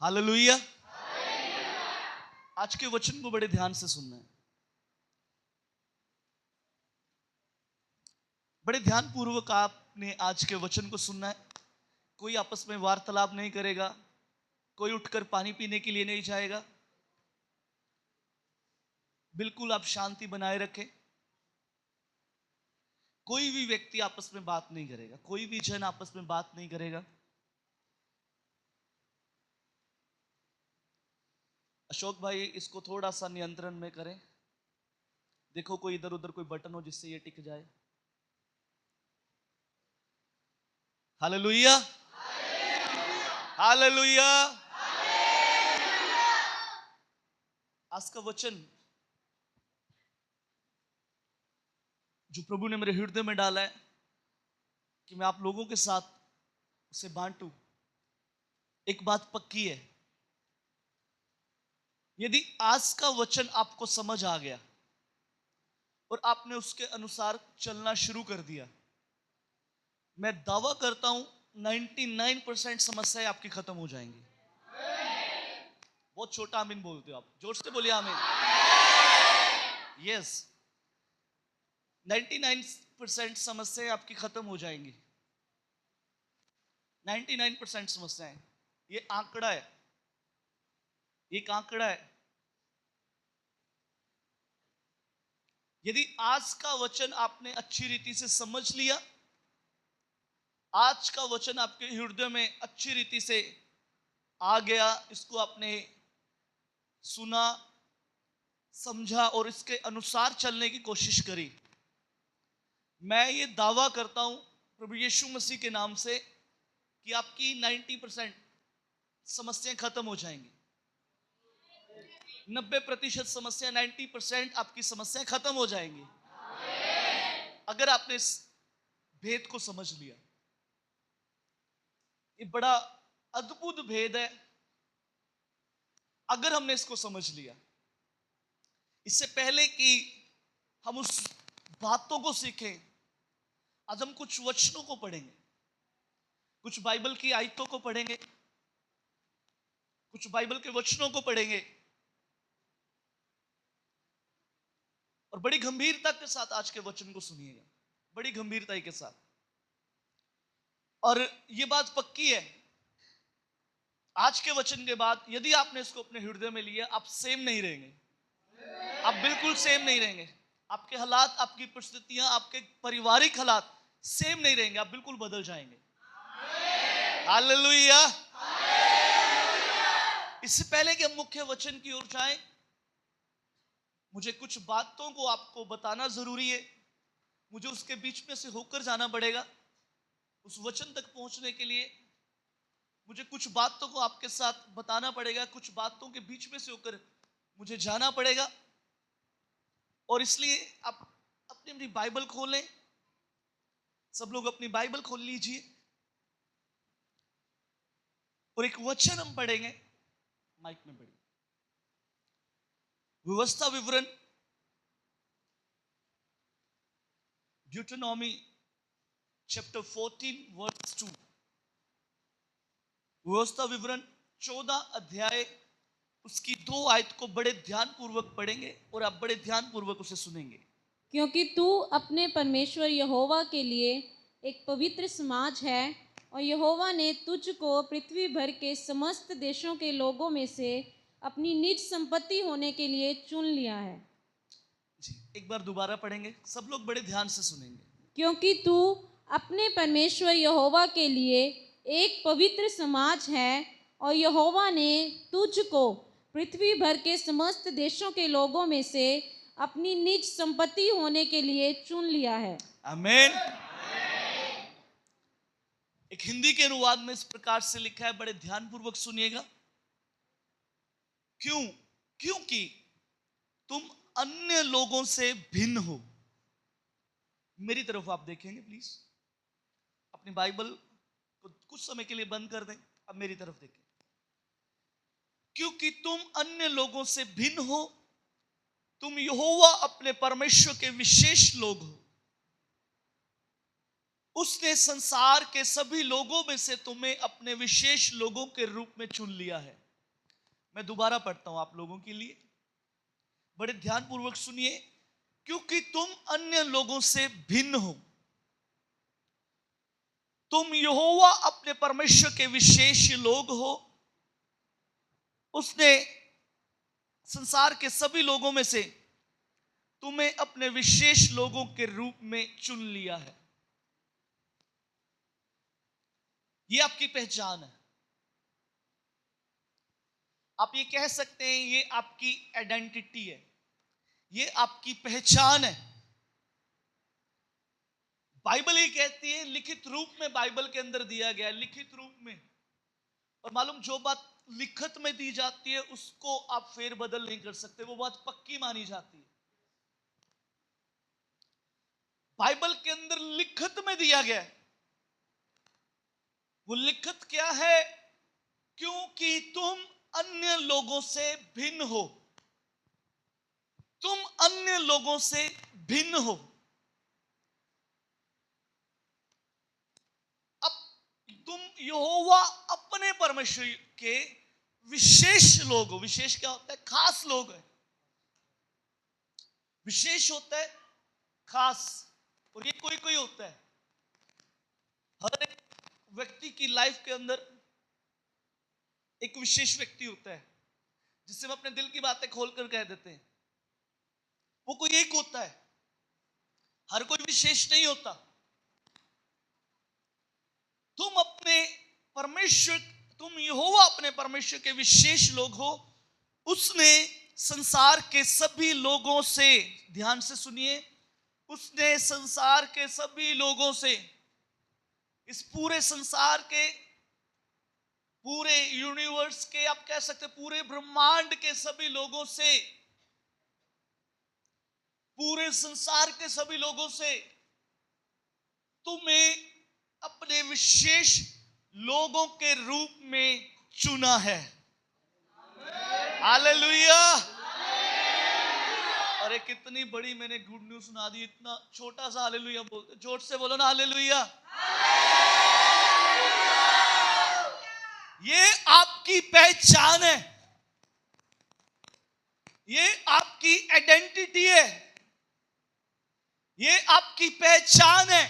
Hallelujah. आज के वचन को बड़े ध्यान से सुनना है, बड़े ध्यान पूर्वक आपने आज के वचन को सुनना है। कोई आपस में वार्तालाप नहीं करेगा, कोई उठकर पानी पीने के लिए नहीं जाएगा। बिल्कुल आप शांति बनाए रखें। कोई भी व्यक्ति आपस में बात नहीं करेगा, कोई भी जन आपस में बात नहीं करेगा। अशोक भाई, इसको थोड़ा सा नियंत्रण में करें। देखो कोई इधर उधर कोई बटन हो जिससे ये टिक जाए। Hallelujah, hallelujah. आज का वचन जो प्रभु ने मेरे हृदय में डाला है कि मैं आप लोगों के साथ उसे बांटूं। एक बात पक्की है, यदि आज का वचन आपको समझ आ गया और आपने उसके अनुसार चलना शुरू कर दिया, मैं दावा करता हूं 99% समस्याएं आपकी खत्म हो जाएंगी। बहुत छोटा आमीन बोलते हो आप, जोर से बोलिए आमीन। यस, 99% समस्याएं आपकी खत्म हो जाएंगी। 99% समस्याएं, ये आंकड़ा है, एक आंकड़ा है। यदि आज का वचन आपने अच्छी रीति से समझ लिया, आज का वचन आपके हृदय में अच्छी रीति से आ गया, इसको आपने सुना, समझा और इसके अनुसार चलने की कोशिश करी, मैं ये दावा करता हूं प्रभु यीशु मसीह के नाम से कि आपकी 90% समस्याएं खत्म हो जाएंगी। 90% समस्या, 90% आपकी समस्याएं खत्म हो जाएंगी अगर आपने इस भेद को समझ लिया। ये बड़ा अद्भुत भेद है अगर हमने इसको समझ लिया। इससे पहले कि हम उस बातों को सीखें, आज हम कुछ वचनों को पढ़ेंगे, कुछ बाइबल की आयतों को पढ़ेंगे, कुछ बाइबल के वचनों को पढ़ेंगे और बड़ी गंभीरता के साथ आज के वचन को सुनिएगा, बड़ी गंभीरता के साथ। और ये बात पक्की है, आज के वचन के बाद यदि आपने इसको अपने हृदय में लिया, आप सेम नहीं रहेंगे, आप बिल्कुल सेम नहीं रहेंगे। आपके हालात, आपकी परिस्थितियां, आपके पारिवारिक हालात सेम नहीं रहेंगे, आप बिल्कुल बदल जाएंगे। हालेलुया। इससे पहले कि हम मुख्य वचन की ओर जाएं, मुझे कुछ बातों को आपको बताना जरूरी है। मुझे उसके बीच में से होकर जाना पड़ेगा। उस वचन तक पहुंचने के लिए मुझे कुछ बातों को आपके साथ बताना पड़ेगा, कुछ बातों के बीच में से होकर मुझे जाना पड़ेगा। और इसलिए आप अपनी बाइबल खोलें, सब लोग अपनी बाइबल खोल लीजिए और एक वचन हम पढ़ेंगे। माइक में पढ़िए, व्यवस्था विवरण ड्यूटेरोनॉमी चैप्टर 14 वर्स 2। व्यवस्था विवरण 14 अध्याय उसकी 2 आयत को बड़े ध्यान पूर्वक पढ़ेंगे और आप बड़े ध्यान पूर्वक उसे सुनेंगे। क्योंकि तू अपने परमेश्वर यहोवा के लिए एक पवित्र समाज है और यहोवा ने तुझको पृथ्वी भर के समस्त देशों के लोगों में से अपनी निज संपत्ति होने के लिए चुन लिया है। जी, एक बार दोबारा पढ़ेंगे, सब लोग बड़े ध्यान से सुनेंगे। क्योंकि तू अपने परमेश्वर यहोवा के लिए एक पवित्र समाज है और यहोवा ने तुझको पृथ्वी भर के समस्त देशों के लोगों में से अपनी निज संपत्ति होने के लिए चुन लिया है। आमीन। एक हिंदी के अनुवाद में इस प्रकार से लिखा है, बड़े ध्यानपूर्वक सुनिएगा। क्योंकि तुम अन्य लोगों से भिन्न हो। मेरी तरफ आप देखेंगे प्लीज, अपनी बाइबल को कुछ समय के लिए बंद कर दें, अब मेरी तरफ देखें। क्योंकि तुम अन्य लोगों से भिन्न हो, तुम यहोवा अपने परमेश्वर के विशेष लोग हो। उसने संसार के सभी लोगों में से तुम्हें अपने विशेष लोगों के रूप में चुन लिया है। मैं दोबारा पढ़ता हूं आप लोगों के लिए, बड़े ध्यानपूर्वक सुनिए। क्योंकि तुम अन्य लोगों से भिन्न हो, तुम यहोवा अपने परमेश्वर के विशेष लोग हो। उसने संसार के सभी लोगों में से तुम्हें अपने विशेष लोगों के रूप में चुन लिया है। ये आपकी पहचान है। आप ये कह सकते हैं ये आपकी आइडेंटिटी है, ये आपकी पहचान है। बाइबल ये कहती है, लिखित रूप में बाइबल के अंदर दिया गया है, लिखित रूप में। और मालूम, जो बात लिखित में दी जाती है उसको आप फेरबदल नहीं कर सकते, वो बात पक्की मानी जाती है। बाइबल के अंदर लिखित में दिया गया है। वो लिखित क्या है? क्योंकि तुम अन्य लोगों से भिन्न हो, तुम अन्य लोगों से भिन्न हो। अब तुम यहोवा अपने परमेश्वर के विशेष लोग हो। विशेष क्या होता है? खास लोग है। विशेष होता है खास, और ये कोई कोई होता है। हर एक व्यक्ति की लाइफ के अंदर एक विशेष व्यक्ति होता है जिससे हम अपने दिल की बातें खोलकर कह देते हैं। वो कोई एक होता है, हर कोई विशेष नहीं होता। तुम अपने परमेश्वर, तुम यहोवा अपने परमेश्वर के विशेष लोग हो। उसने संसार के सभी लोगों से, ध्यान से सुनिए, उसने संसार के सभी लोगों से, इस पूरे संसार के, पूरे यूनिवर्स के, आप कह सकते पूरे ब्रह्मांड के सभी लोगों से, पूरे संसार के सभी लोगों से तुम्हें अपने विशेष लोगों के रूप में चुना है। हालेलुया। अरे कितनी बड़ी मैंने गुड न्यूज़ सुना दी, इतना छोटा सा हालेलुया बोलते, जोर से बोलो ना हालेलुया। ये आपकी पहचान है, ये आपकी आइडेंटिटी है, ये आपकी पहचान है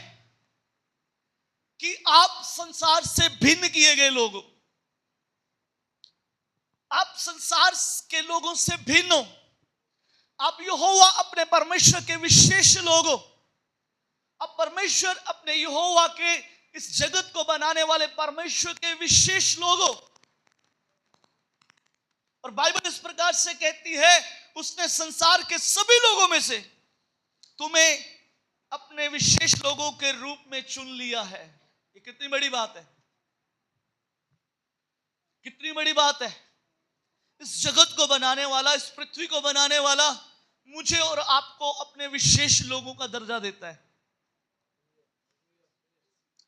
कि आप संसार से भिन्न किए गए लोग हो। आप संसार के लोगों से भिन्न हो। आप यहोवा अपने परमेश्वर के विशेष लोग हो। अब परमेश्वर अपने यहोवा के, इस जगत को बनाने वाले परमेश्वर के विशेष लोग हो। और बाइबल इस प्रकार से कहती है, उसने संसार के सभी लोगों में से तुम्हें अपने विशेष लोगों के रूप में चुन लिया है। ये कितनी बड़ी बात है, कितनी बड़ी बात है। इस जगत को बनाने वाला, इस पृथ्वी को बनाने वाला मुझे और आपको अपने विशेष लोगों का दर्जा देता है।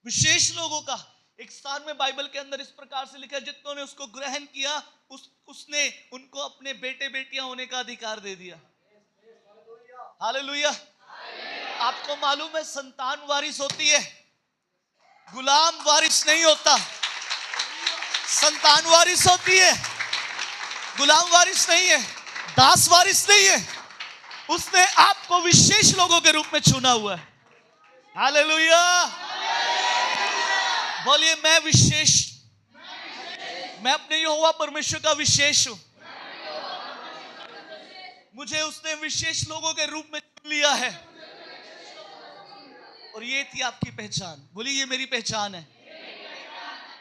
विशेष लोगों का। एक स्थान में बाइबल के अंदर इस प्रकार से लिखा है, जितनों ने उसको ग्रहण किया उसने उनको अपने बेटे बेटियां होने का अधिकार दे दिया। हालेलुया। आपको मालूम है संतान वारिस होती है, गुलाम वारिस नहीं होता। संतान वारिस होती है, गुलाम वारिस नहीं है, दास वारिस नहीं है। उसने आपको विशेष लोगों के रूप में चुना हुआ है। हालेलुया। बोलिए मैं विशेष, मैं अपने यहोवा परमेश्वर का विशेष हूं। मुझे उसने विशेष लोगों के रूप में चुन लिया है। और ये थी आपकी पहचान। बोलिए ये मेरी पहचान है,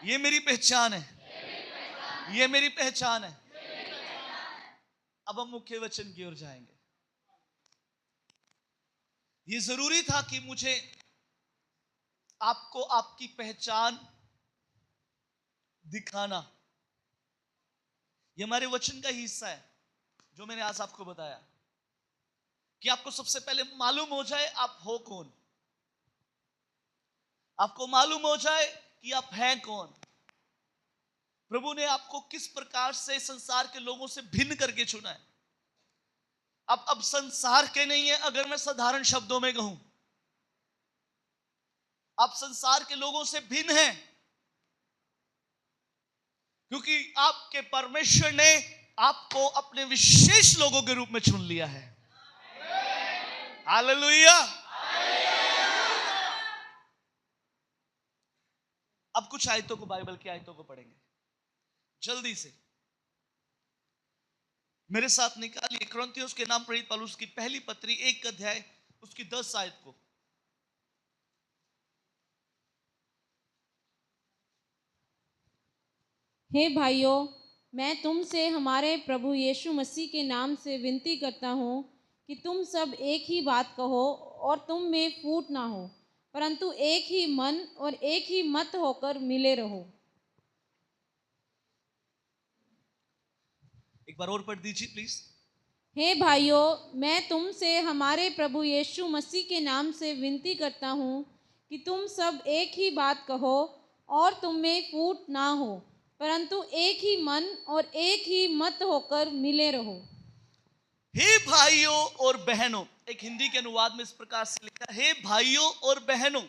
ये मेरी पहचान है, ये मेरी पहचान है। अब हम मुख्य वचन की ओर जाएंगे। ये जरूरी था कि मुझे आपको आपकी पहचान दिखाना। ये हमारे वचन का ही हिस्सा है जो मैंने आज आपको बताया, कि आपको सबसे पहले मालूम हो जाए आप हो कौन, आपको मालूम हो जाए कि आप हैं कौन। प्रभु ने आपको किस प्रकार से संसार के लोगों से भिन्न करके चुना है। अब संसार के नहीं है, अगर मैं साधारण शब्दों में कहूं, आप संसार के लोगों से भिन्न हैं, क्योंकि आपके परमेश्वर ने आपको अपने विशेष लोगों के रूप में चुन लिया है। हालेलुया। अब कुछ आयतों को, बाइबल की आयतों को पढ़ेंगे जल्दी से। मेरे साथ निकालिए कुरिन्थियों के नाम प्रेरित पौलुस की पहली पत्री 1 अध्याय उसकी 10 आयत को। हे भाइयों, मैं तुमसे हमारे प्रभु यीशु मसीह के नाम से विनती करता हूँ कि तुम सब एक ही बात कहो और तुम में फूट ना हो, परंतु एक ही मन और एक ही मत होकर मिले रहो। एक बार और पढ़ दीजिए प्लीज। हे भाइयों, मैं तुमसे हमारे प्रभु यीशु मसीह के नाम से विनती करता हूँ कि तुम सब एक ही बात कहो और तुम में फूट ना हो, परंतु एक ही मन और एक ही मत होकर मिले रहो। हे भाइयों और बहनों, एक हिंदी के अनुवाद में इस प्रकार से लिखा, हे भाइयों और बहनों।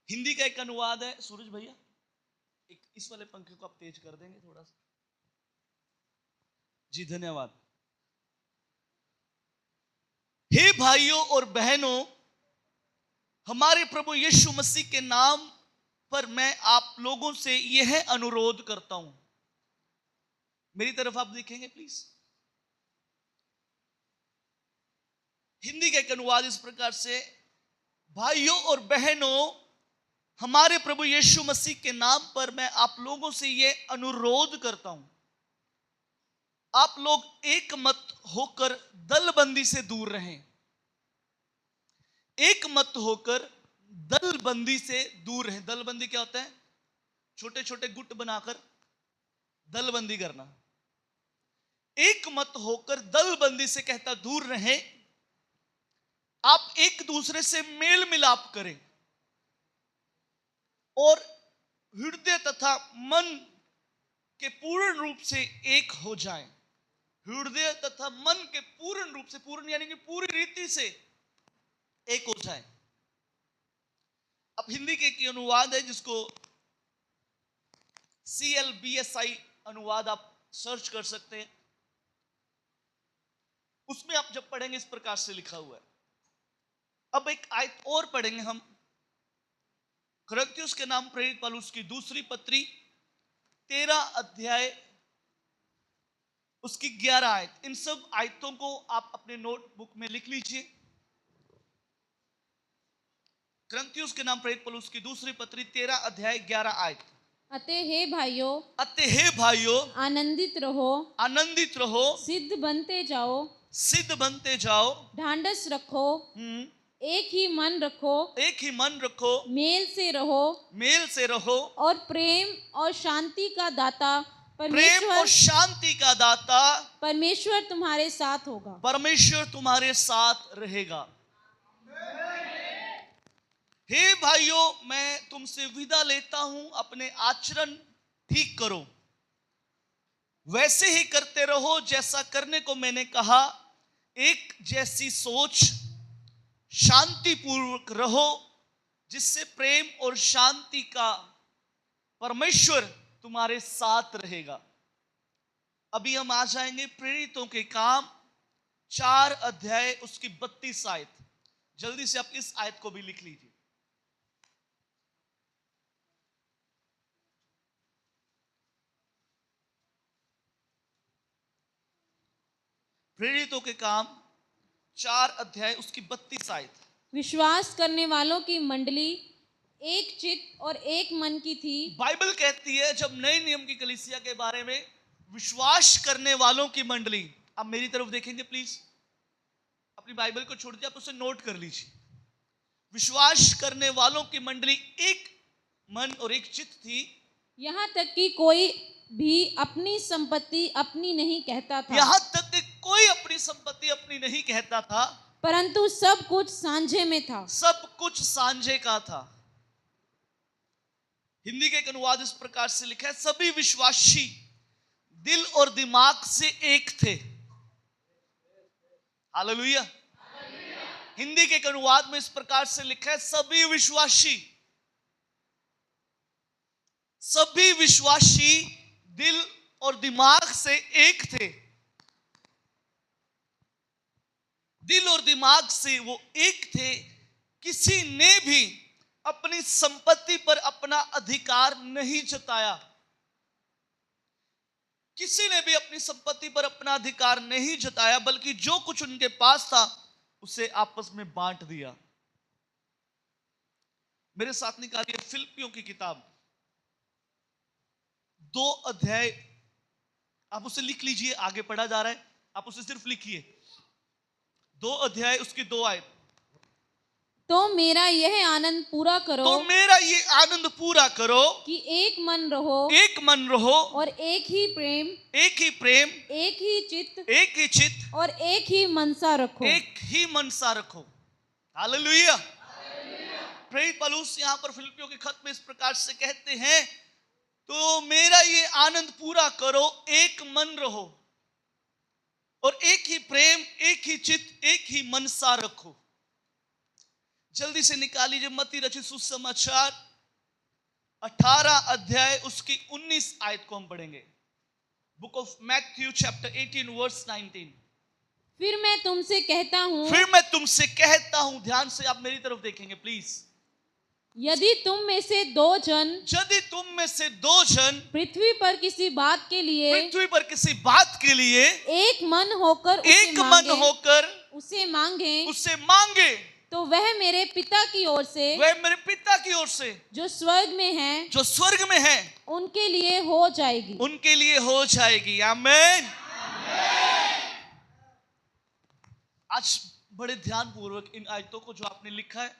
हिंदी का एक अनुवाद है, सूरज भैया एक इस वाले पंखे को आप तेज कर देंगे थोड़ा सा जी, धन्यवाद। हे भाइयों और बहनों, हमारे प्रभु यीशु मसीह के नाम पर मैं आप लोगों से यह अनुरोध करता हूं। मेरी तरफ आप देखेंगे प्लीज। हिंदी का एक अनुवाद इस प्रकार से, भाइयों और बहनों, हमारे प्रभु यीशु मसीह के नाम पर मैं आप लोगों से यह अनुरोध करता हूं, आप लोग एक मत होकर दलबंदी से दूर रहें। एक मत होकर दलबंदी से दूर रहें। दलबंदी क्या होता है? छोटे छोटे गुट बनाकर दलबंदी करना। एक मत होकर दलबंदी से कहता दूर रहें, आप एक दूसरे से मेल मिलाप करें और हृदय तथा मन के पूर्ण रूप से एक हो जाएं। हृदय तथा मन के पूर्ण रूप से, पूर्ण यानी कि पूरी रीति से एक हो जाए। अब हिंदी के एक अनुवाद है जिसको CLBSI अनुवाद आप सर्च कर सकते हैं। उसमें आप जब पढ़ेंगे इस प्रकार से लिखा हुआ है। अब एक आयत और पढ़ेंगे हम, कुरिन्थियों के नाम प्रेरित पौलुस की दूसरी पत्री 13 अध्याय उसकी 11 आयत। इन सब आयतों को आप अपने नोटबुक में लिख लीजिए। कुरिन्थियों के नाम प्रेरित पौलुस की दूसरी पत्री 13 अध्याय 11 आयत। अतः हे भाइयों, आनंदित रहो, आनंदित रहो, सिद्ध बनते जाओ, सिद्ध बनते जाओ, ढांढस रखो, एक ही मन रखो, एक ही मन रखो, मेल से रहो, मेल से रहो, और प्रेम और शांति का दाता प्रेम और शांति का दाता परमेश्वर तुम्हारे साथ होगा। परमेश्वर तुम्हारे साथ रहेगा। हे भाइयों, मैं तुमसे विदा लेता हूं, अपने आचरण ठीक करो, वैसे ही करते रहो जैसा करने को मैंने कहा। एक जैसी सोच, शांतिपूर्वक रहो, जिससे प्रेम और शांति का परमेश्वर तुम्हारे साथ रहेगा। अभी हम आ जाएंगे प्रेरितों के काम 4 अध्याय उसकी 32 आयत। जल्दी से आप इस आयत को भी लिख लीजिए। प्रेरितों के काम 4 अध्याय उसकी 32 आयत। विश्वास करने वालों की मंडली एक चित्त और एक मन की थी। बाइबल कहती है जब नए नियम की कलीसिया के बारे में, विश्वास करने वालों की मंडली। आप मेरी तरफ देखेंगे प्लीज, अपनी बाइबल को छोड़ दीजिए, आप उसे नोट कर लीजिए। विश्वास करने वालों की मंडली एक मन और एक चित्त थी। यहाँ तक कि कोई भी अपनी संपत्ति अपनी नहीं कहता था। यहां तक कि कोई अपनी संपत्ति अपनी नहीं कहता था, परंतु सब कुछ सांझे में था। सब कुछ सांझे का था। हिंदी के एक अनुवाद इस प्रकार से लिखा है, सभी विश्वासी दिल और दिमाग से एक थे। हालेलुया। हिंदी के एक अनुवाद में इस प्रकार से लिखा है, सभी विश्वासी दिल और दिमाग से एक थे। दिल और दिमाग से वो एक थे। किसी ने भी अपनी संपत्ति पर अपना अधिकार नहीं जताया। किसी ने भी अपनी संपत्ति पर अपना अधिकार नहीं जताया, बल्कि जो कुछ उनके पास था उसे आपस में बांट दिया। मेरे साथ निकालिए फिलिपियों की किताब 2 अध्याय, आप उसे लिख लीजिए, आगे पढ़ा जा रहा है, आप उसे सिर्फ लिखिए। 2 अध्याय उसकी 2 आयत। तो मेरा यह आनंद पूरा करो, तो मेरा ये आनंद पूरा करो कि एक मन रहो, एक मन रहो और एक ही प्रेम, एक ही प्रेम, एक ही चित्त, एक ही चित्त, और एक ही मनसा रखो। एक ही मनसा रखो। हालेलुया। प्रेरित पौलुस यहां पर फिलिपियों के खत में इस प्रकार से कहते हैं, तो मेरा ये आनंद पूरा करो, एक मन रहो और एक ही प्रेम, एक ही चित्त, एक ही मनसा रखो। जल्दी से निकाल लीजिए मत्ती रचित सुसमाचार 18 अध्याय उसकी 19 आयत को हम पढ़ेंगे। Book of Matthew chapter 18 verse 19। फिर मैं तुमसे कहता हूँ, फिर मैं तुमसे कहता हूं, ध्यान से आप मेरी तरफ देखेंगे प्लीज। यदि तुम में से 2 जन यदि तुम में से 2 जन पृथ्वी पर किसी बात के लिए पृथ्वी पर किसी बात के लिए एक मन होकर एक मन होकर उसे मांगे, तो वह मेरे पिता की ओर से, वह मेरे पिता की ओर से जो स्वर्ग में है, जो स्वर्ग में है, उनके लिए हो जाएगी। उनके लिए हो जाएगी। आमीन। आज बड़े ध्यान पूर्वक इन आयतों को जो आपने लिखा है,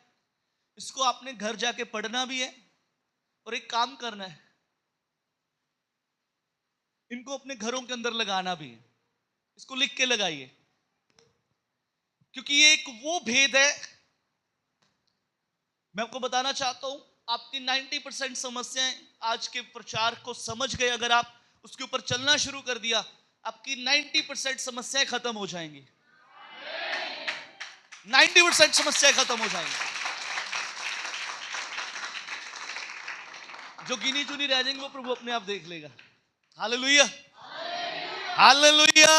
इसको आपने घर जाके पढ़ना भी है और एक काम करना है, इनको अपने घरों के अंदर लगाना भी है। इसको लिख के लगाइए, क्योंकि ये एक वो भेद है। मैं आपको बताना चाहता हूं, आपकी 90% समस्याएं आज के प्रचार को समझ गए, अगर आप उसके ऊपर चलना शुरू कर दिया, आपकी 90% समस्याएं खत्म हो जाएंगी। 90% समस्याएं खत्म हो जाएंगी। जो गिनी चुनी रह जाएंगी वो प्रभु अपने आप देख लेगा। Hallelujah, hallelujah.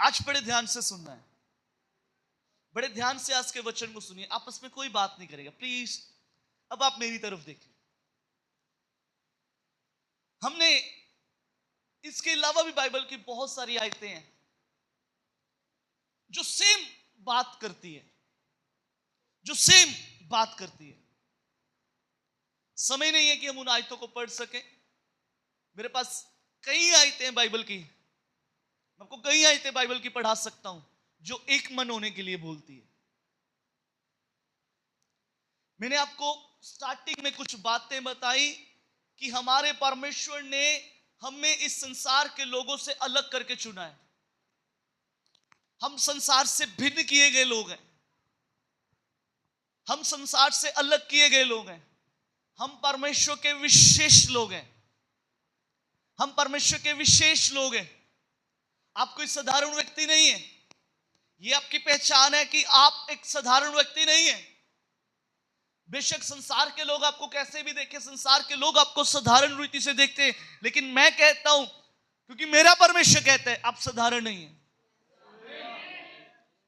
आज बड़े ध्यान से सुनना है, बड़े ध्यान से आज के वचन को सुनिए। आपस में कोई बात नहीं करेगा प्लीज। अब आप मेरी तरफ देखें। हमने इसके अलावा भी बाइबल की बहुत सारी आयतें हैं जो सेम बात करती है, जो सेम बात करती है। समय नहीं है कि हम उन आयतों को पढ़ सकें। मेरे पास कई आयतें हैं बाइबल की, मैं आपको कई आयतें बाइबल की पढ़ा सकता हूं जो एक मन होने के लिए बोलती है। मैंने आपको स्टार्टिंग में कुछ बातें बताई कि हमारे परमेश्वर ने हमें इस संसार के लोगों से अलग करके चुना है। हम संसार से भिन्न किए गए लोग हैं, हम संसार से अलग किए गए लोग हैं। हम परमेश्वर के विशेष लोग हैं, हम परमेश्वर के विशेष लोग हैं। आप कोई साधारण व्यक्ति नहीं है। यह आपकी पहचान है कि आप एक साधारण व्यक्ति नहीं है। बेशक संसार के लोग आपको कैसे भी देखें, संसार के लोग आपको साधारण रीति से देखते हैं, लेकिन मैं कहता हूं, क्योंकि मेरा परमेश्वर कहता है आप साधारण नहीं है।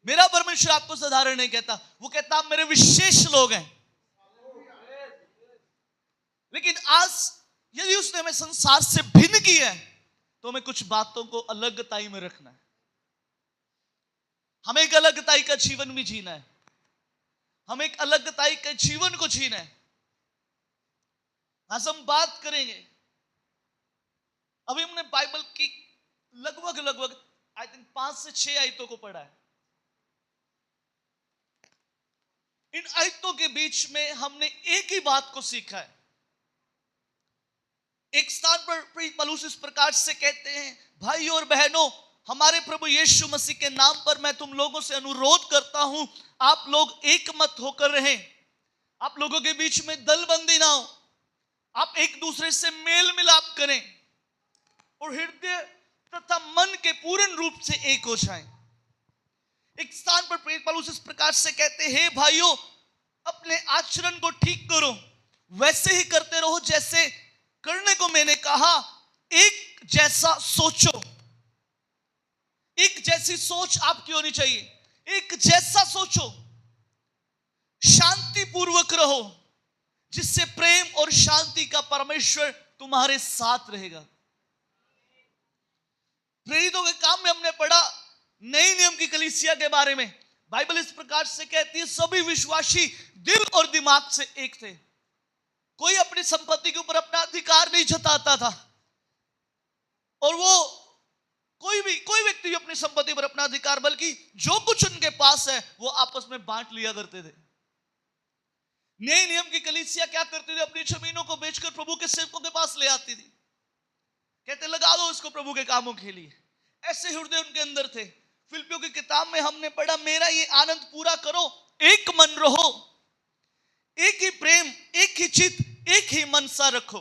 मेरा परमेश्वर आपको साधारण नहीं कहता, वो कहता आप मेरे विशेष लोग हैं। लेकिन आज यदि उसने हमें संसार से भिन्न किया है, तो हमें कुछ बातों को अलगताई में रखना है। हमें एक अलगताई का जीवन भी जीना है, हमें एक अलगताई के जीवन को जीना है। आज हम बात करेंगे, अभी हमने बाइबल की लगभग आई थिंक 5 से 6 आयतों को पढ़ा है। इन आयतों के बीच में हमने एक ही बात को सीखा है। एक स्थान पर पौलुस इस प्रकार से कहते हैं, भाइयों और बहनों, हमारे प्रभु यीशु मसीह के नाम पर मैं तुम लोगों से अनुरोध करता हूं, आप लोग एक मत होकर रहें। आप लोगों के बीच में दलबंदी ना हो, आप एक दूसरे से मेल मिलाप करें और हृदय तथा मन के पूर्ण रूप से एक हो जाएं। एक स्थान पर प्रेरित पौलुस इस प्रकार से कहते हैं, हे भाइयों, अपने आचरण को ठीक करो, वैसे ही करते रहो जैसे करने को मैंने कहा, एक जैसा सोचो। एक जैसी सोच आपकी होनी चाहिए, एक जैसा सोचो, शांतिपूर्वक रहो, जिससे प्रेम और शांति का परमेश्वर तुम्हारे साथ रहेगा। प्रेरितों के काम में हमने पढ़ा नए नियम की कलीसिया के बारे में। बाइबल इस प्रकार से कहती है, सभी विश्वासी दिल और दिमाग से एक थे। कोई अपनी संपत्ति के ऊपर अपना अधिकार नहीं जताता था, और वो कोई व्यक्ति भी अपनी संपत्ति पर अपना अधिकार, बल्कि जो कुछ उनके पास है वो आपस में बांट लिया करते थे। नए नियम की कलीसिया क्या करती थी? अपनी जमीनों को बेचकर प्रभु के सेवकों के पास ले आती थी, कहते लगा दो इसको प्रभु के कामों के लिए। ऐसे हृदय उनके अंदर थे। फिलिप्पियों की किताब में हमने पढ़ा, मेरा ये आनंद पूरा करो, एक मन रहो, एक ही प्रेम, एक ही चित्त, एक ही मनसा रखो।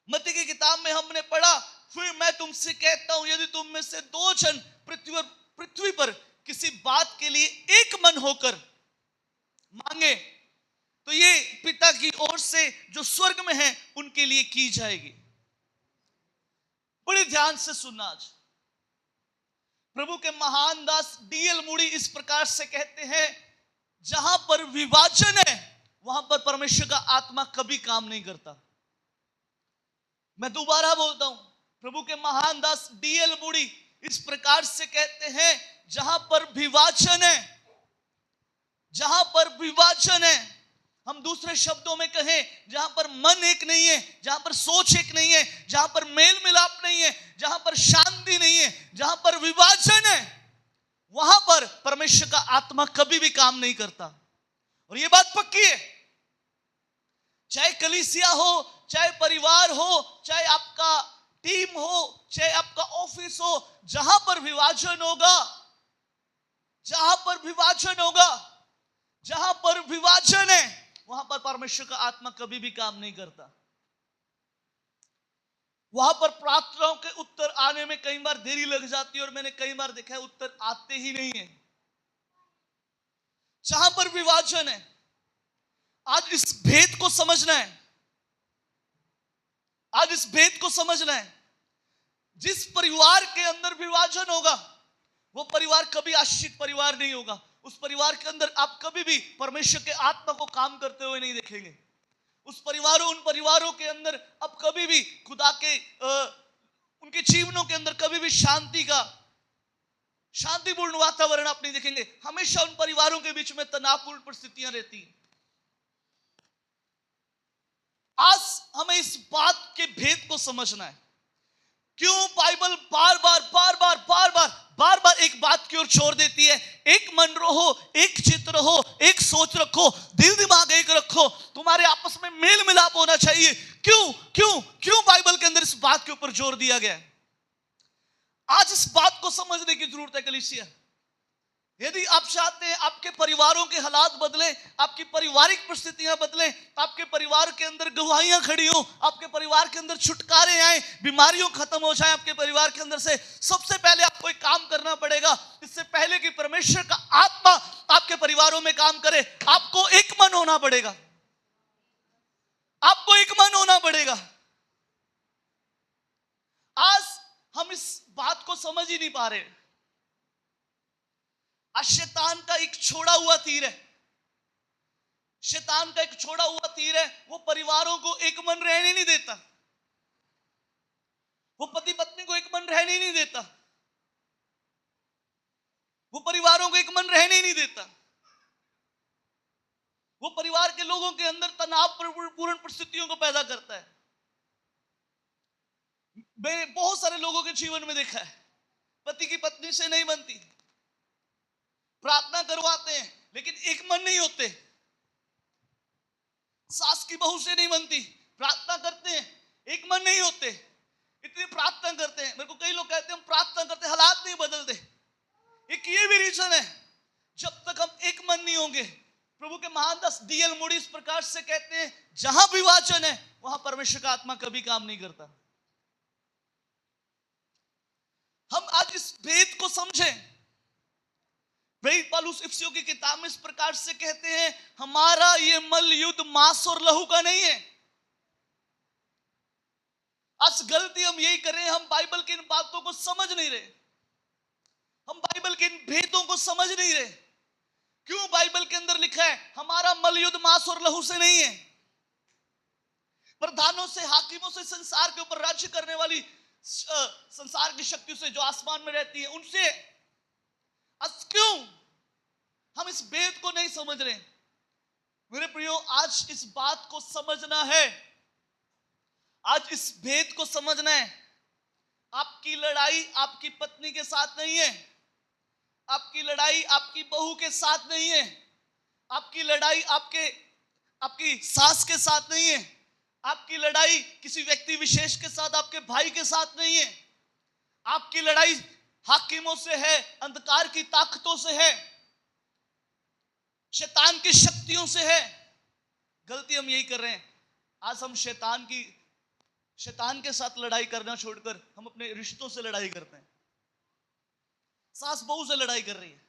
मत्ती की किताब में हमने पढ़ा, फिर मैं तुमसे कहता हूं, यदि तुम में से 2 जन पृथ्वी पर किसी बात के लिए एक मन होकर मांगे तो ये पिता की ओर से जो स्वर्ग में है उनके लिए की जाएगी। बड़े ध्यान से सुनना। आज प्रभु के महान दास डीएल मूडी इस प्रकार से कहते हैं, जहां पर विभाजन है वहां पर परमेश्वर का आत्मा कभी काम नहीं करता। मैं दोबारा बोलता हूं, प्रभु के महान दास डीएल मूडी इस प्रकार से कहते हैं, जहां पर विभाजन है, जहां पर विभाजन है, हम दूसरे शब्दों में कहें, जहां पर मन एक नहीं है, जहां पर सोच एक नहीं है, जहां पर मेल मिलाप नहीं है, जहां पर शांति नहीं है, जहां पर विभाजन है, वहां पर परमेश्वर का आत्मा कभी भी काम नहीं करता। और यह बात पक्की है, चाहे कलीसिया हो, चाहे परिवार हो, चाहे आपका टीम हो, चाहे आपका ऑफिस हो, जहां पर विभाजन होगा, जहां पर विभाजन होगा, जहां पर विभाजन है, वहां पर परमेश्वर का आत्मा कभी भी काम नहीं करता। वहां पर प्रार्थनाओं के उत्तर आने में कई बार देरी लग जाती है, और मैंने कई बार देखा है उत्तर आते ही नहीं है। जहां पर विभाजन है, आज इस भेद को समझना है, आज इस भेद को समझना है। जिस परिवार के अंदर विभाजन होगा वो परिवार कभी आशीषित परिवार नहीं होगा। उस परिवार के अंदर आप कभी भी परमेश्वर के आत्मा को काम करते हुए नहीं देखेंगे। उन परिवारों के अंदर आप कभी भी खुदा के उनके जीवनों के अंदर कभी भी शांतिपूर्ण वातावरण आप नहीं देखेंगे। हमेशा उन परिवारों के बीच में तनावपूर्ण परिस्थितियां रहती हैं। आज हमें इस बात के भेद को समझना है, क्यों बाइबल बार बार एक बात की ओर छोड़ देती है, एक मन रहो, एक चित्त रहो, एक सोच रखो, दिल दिमाग एक रखो, तुम्हारे आपस में मेल मिलाप होना चाहिए। क्यों बाइबल के अंदर इस बात के ऊपर जोर दिया गया है? आज इस बात को समझने की जरूरत है कलीसिया। यदि आप चाहते हैं आपके परिवारों के हालात बदले, आपकी पारिवारिक परिस्थितियां बदले, आपके परिवार के अंदर गवाहियां खड़ी हो, आपके परिवार के अंदर छुटकारे आए, बीमारियों खत्म हो जाए आपके परिवार के अंदर से, सबसे पहले आपको एक काम करना पड़ेगा। इससे पहले कि परमेश्वर का आत्मा आपके परिवारों में काम करे, आपको एक मन होना पड़ेगा। आपको एक मन होना पड़ेगा। आज हम इस बात को समझ ही नहीं पा रहे। आज शैतान का एक छोड़ा हुआ तीर है, शैतान का एक छोड़ा हुआ तीर है। वो परिवारों को एक मन रहने नहीं देता, वो पति पत्नी को एक मन रहने नहीं देता, वो परिवारों को एक मन रहने नहीं देता। वो परिवार के लोगों के अंदर तनावपूर्ण परिस्थितियों को पैदा करता है। मैंने बहुत सारे लोगों के जीवन में देखा है, पति की पत्नी से नहीं बनती, प्रार्थना करवाते हैं लेकिन एक मन नहीं होते, सास की बहू से नहीं बनती, प्रार्थना करते हैं एक मन नहीं होते, इतनी प्रार्थना करते हैं। मेरे को कई लोग कहते हैं हम प्रार्थना करते हालात नहीं बदलते। एक ये भी रीजन है, जब तक हम एक मन नहीं होंगे। प्रभु के महान दास डीएल मूडी इस प्रकार से कहते हैं, जहां विभाजन है वहां परमेश्वर का आत्मा कभी काम नहीं करता। हम आज इस भेद को समझें। प्रेरित पौलुस इफिसियों की किताब में इस प्रकार से कहते हैं, हमारा ये मल युद्ध मांस और लहू का नहीं है। आज गलती हम यही कर रहे हैं, हम बाइबल की इन बातों को समझ नहीं रहे, हम बाइबल के इन भेदों को समझ नहीं रहे। क्यों? बाइबल के अंदर लिखा है हमारा मलयुद्ध मांस और लहू से नहीं है, प्रधानों से, हाकिमों से, संसार के ऊपर राज्य करने वाली संसार की शक्ति से जो आसमान में रहती है उनसे। आज क्यों हम इस भेद को नहीं समझ रहे? मेरे प्रियो, आज इस बात को समझना है, आज इस भेद को समझना है। आपकी लड़ाई आपकी पत्नी के साथ नहीं है, आपकी लड़ाई आपकी बहू के साथ नहीं है, आपकी लड़ाई आपकी सास के साथ नहीं है, आपकी लड़ाई किसी व्यक्ति विशेष के साथ, आपके भाई के साथ नहीं है। आपकी लड़ाई हाकिमों से है, अंधकार की ताकतों से है, शैतान की शक्तियों से है। गलती हम यही कर रहे हैं। आज हम शैतान के साथ लड़ाई करना छोड़कर हम अपने रिश्तों से लड़ाई करते हैं। सास बहू से लड़ाई कर रही है,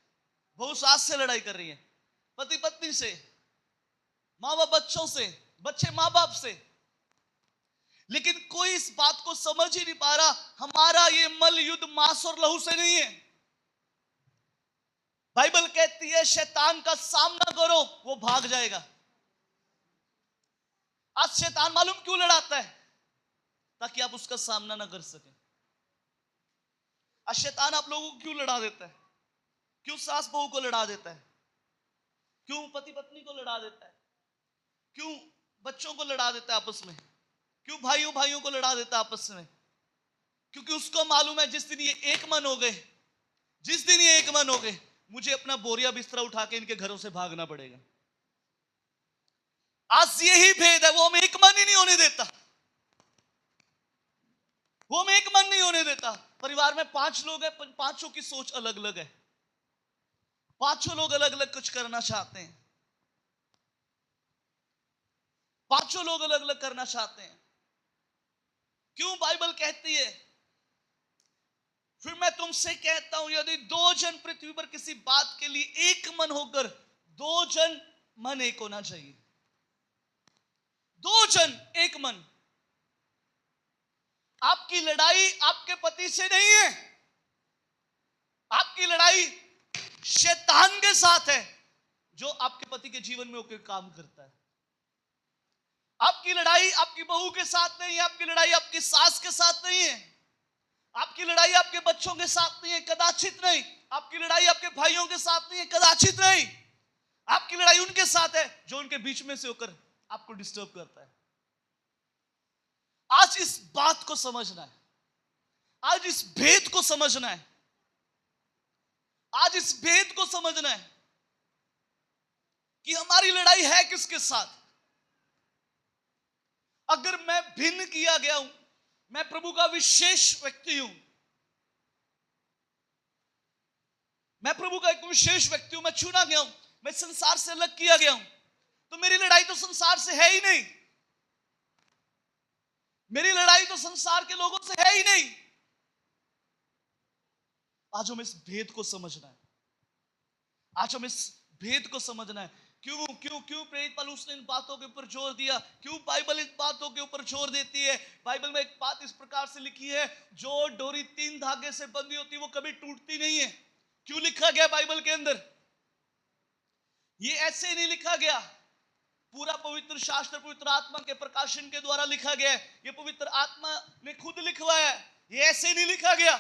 बहू सास से लड़ाई कर रही है, पति पत्नी से, माँ बाप बच्चों से, बच्चे माँ बाप से। लेकिन कोई इस बात को समझ ही नहीं पा रहा, हमारा ये मल युद्ध मांस और लहू से नहीं है। बाइबल कहती है शैतान का सामना करो, वो भाग जाएगा। आज शैतान मालूम क्यों लड़ाता है? ताकि आप उसका सामना ना कर सके। आज शैतान आप लोगों को क्यों लड़ा देता है? क्यों सास बहू को लड़ा देता है? क्यों पति पत्नी को लड़ा देता है? क्यों बच्चों को लड़ा देता है आपस में? क्यों भाइयों भाइयों को लड़ा देता है आपस में? क्योंकि उसको मालूम है जिस दिन ये एक मन हो गए, जिस दिन ये एक मन हो गए, मुझे अपना बोरिया बिस्तरा उठा के इनके घरों से भागना पड़ेगा। आज यही भेद है, वो हमें एक मन ही नहीं होने देता, वो हमें एक मन नहीं होने देता। परिवार में 5 लोग हैं, 5 की सोच अलग अलग है, 5 लोग अलग अलग कुछ करना चाहते हैं, 5 लोग अलग अलग करना चाहते हैं। क्यों? बाइबल कहती है, फिर मैं तुमसे कहता हूं यदि 2 जन पृथ्वी पर किसी बात के लिए एक मन होकर, 2 जन मन एक होना चाहिए, 2 जन एक मन। आपकी लड़ाई आपके पति से नहीं है, आपकी लड़ाई शैतान के साथ है जो आपके पति के जीवन में होकर काम करता है। आपकी लड़ाई आपकी बहू के साथ नहीं है, आपकी लड़ाई आपकी सास के साथ नहीं है, आपकी लड़ाई आपके बच्चों के साथ नहीं है, कदाचित नहीं। आपकी लड़ाई आपके भाइयों के साथ नहीं है, कदाचित नहीं। आपकी लड़ाई उनके साथ है जो उनके बीच में से होकर आपको डिस्टर्ब करता है। आज इस बात को समझना है, आज इस भेद को समझना है, आज इस भेद को समझना है कि हमारी लड़ाई है किसके साथ। अगर मैं भिन्न किया गया हूं, मैं प्रभु का विशेष व्यक्ति हूं, मैं प्रभु का एक विशेष व्यक्ति हूं, मैं चुना गया हूं, मैं संसार से अलग किया गया हूं, तो मेरी लड़ाई तो संसार से है ही नहीं, मेरी लड़ाई तो संसार के लोगों से है ही नहीं। आज हमें इस भेद को समझना है, आज हमें इस भेद को समझना है। क्यों क्यों क्यों प्रेरित पौलुस ने इन बातों के ऊपर जोर दिया? क्यों बाइबल इन बातों के ऊपर जोर देती है? बाइबल में एक बात इस प्रकार से लिखी है, जो डोरी 3 धागे से बंधी होती है वो कभी टूटती नहीं है। क्यों लिखा गया बाइबल के अंदर? ये ऐसे नहीं लिखा गया, पूरा पवित्र शास्त्र पवित्र आत्मा के प्रकाशन के द्वारा लिखा गया है। ये पवित्र आत्मा ने खुद लिखवाया है, ये ऐसे नहीं लिखा गया।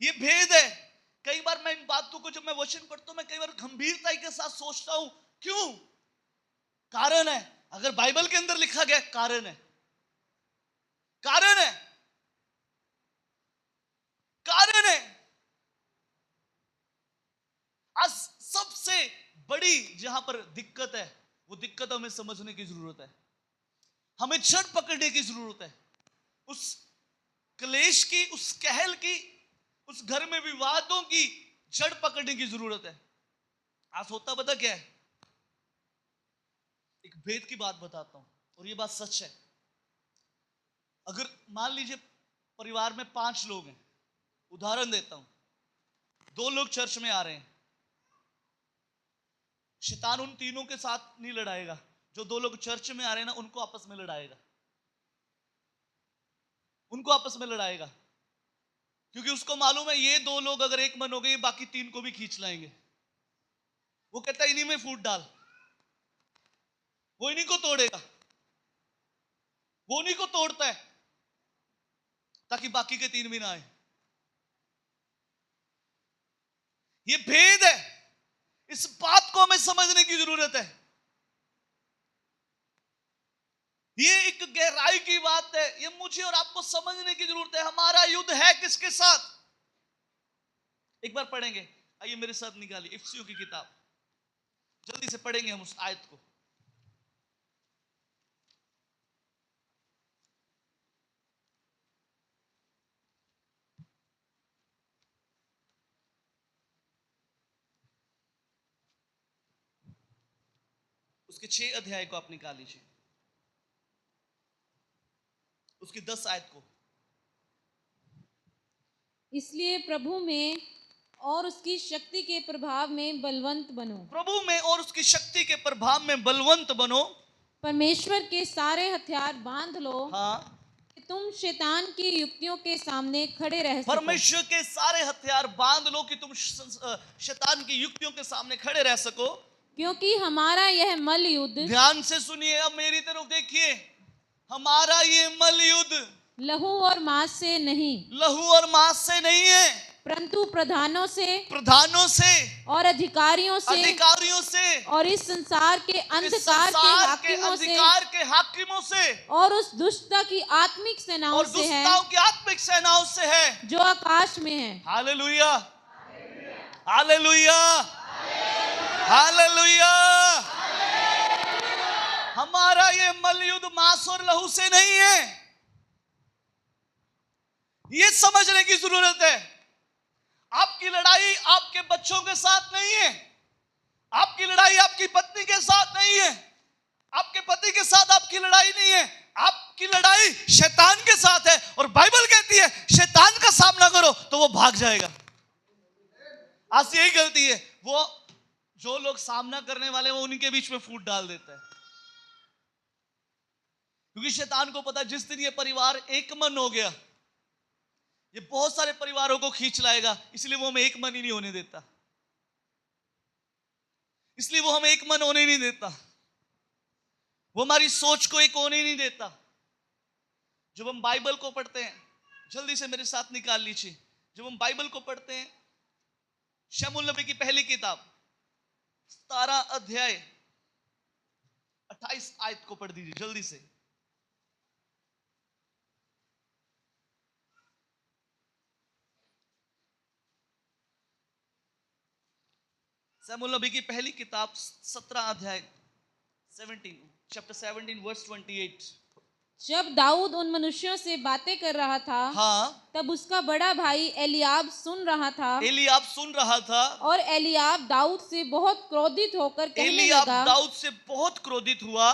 ये भेद है। कई बार मैं इन बातों को जब मैं वचन पढ़ता हूं, मैं कई बार गंभीरता के साथ सोचता हूं, क्यों? कारण है। अगर बाइबल के अंदर लिखा गया, कारण है, कारण है, कारण है। आज सबसे बड़ी जहां पर दिक्कत है, वो दिक्कत हमें समझने की जरूरत है, हमें जड़ पकड़ने की जरूरत है। उस क्लेश की, उस कहल की, उस घर में विवादों की जड़ पकड़ने की जरूरत है। आज होता पता क्या है? एक भेद की बात बताता हूं और ये बात सच है। अगर मान लीजिए परिवार में 5 लोग हैं, उदाहरण देता हूं, 2 लोग चर्च में आ रहे हैं, शैतान उन तीनों के साथ नहीं लड़ाएगा, जो 2 लोग चर्च में आ रहे हैं ना, उनको आपस में लड़ाएगा। उनको आपस में लड़ाएगा, क्योंकि उसको मालूम है ये दो लोग अगर एक मन हो गए बाकी तीन को भी खींच लाएंगे। वो कहता है इन्हीं में फूट डाल, वो इन्हीं को तोड़ेगा, वो उन्हीं को तोड़ता है ताकि बाकी के तीन भी ना आए। ये भेद है, इस बात को हमें समझने की जरूरत है। ये एक गहराई की बात है, ये मुझे और आपको समझने की जरूरत है। हमारा युद्ध है किसके साथ? एक बार पढ़ेंगे, आइए मेरे साथ निकालिए इफिसियों की किताब, जल्दी से पढ़ेंगे हम उस आयत को। उसके 6 अध्याय को आप निकाल लीजिए, उसकी 10 आयत को। इसलिए प्रभु में और उसकी शक्ति के प्रभाव में बलवंत बनो। प्रभु में और उसकी शक्ति के प्रभाव में बलवंत बनो। परमेश्वर के सारे हथियार बांध लो, हाँ, कि तुम शैतान की युक्तियों के सामने खड़े रह सको। परमेश्वर के सारे हथियार बांध लो कि तुम शैतान की युक्तियों के सामने खड़े रह सको। क्योंकि हमारा यह मल्ल युद्ध ध्यान से सुनिए, अब मेरी तरफ देखिए। हमारा ये मल्ल युद्ध लहू और मांस से नहीं, लहू और मांस से नहीं है, परंतु प्रधानों से और अधिकारियों से और इस संसार के इस अंधकार संसार के अंधकार के हाकिमों से और उस दुष्टता की आत्मिक सेनाओं और से है, दुष्टताओं की आत्मिक सेनाओं से है जो आकाश में है। Hallelujah, hallelujah, hallelujah. हमारा ये मल्ल युद्ध मांस और लहू से नहीं है, ये समझने की जरूरत है। आपकी लड़ाई आपके बच्चों के साथ नहीं है, आपकी लड़ाई आपकी पत्नी के साथ नहीं है, आपके पति के साथ आपकी लड़ाई नहीं है, आपकी लड़ाई शैतान के साथ है। और बाइबल कहती है शैतान का सामना करो तो वो भाग जाएगा। आज यही गलती है, वो जो लोग सामना करने वाले वो उन्हीं के बीच में फूट डाल देता है, क्योंकि शैतान को पता जिस दिन ये परिवार एक मन हो गया ये बहुत सारे परिवारों को खींच लाएगा, इसलिए वो हमें एक मन ही नहीं होने देता, इसलिए वो हमें एक मन होने नहीं देता, वो हमारी सोच को एक होने नहीं देता। जब हम बाइबल को पढ़ते हैं, जल्दी से मेरे साथ निकाल लीजिए, जब हम बाइबल को पढ़ते हैं, शमूएल नबी की पहली किताब 17 अध्याय 28 आयत को पढ़ दीजिए जल्दी से। शमूएल नबी की पहली किताब 17 अध्याय 17 चैप्टर 17 वर्स 28। जब दाऊद उन मनुष्यों से बातें कर रहा था, हाँ, तब उसका बड़ा भाई एलियाब सुन रहा था। एलियाब सुन रहा था, और एलियाब दाऊद से बहुत क्रोधित होकर एलियाब दाऊद से बहुत क्रोधित हुआ,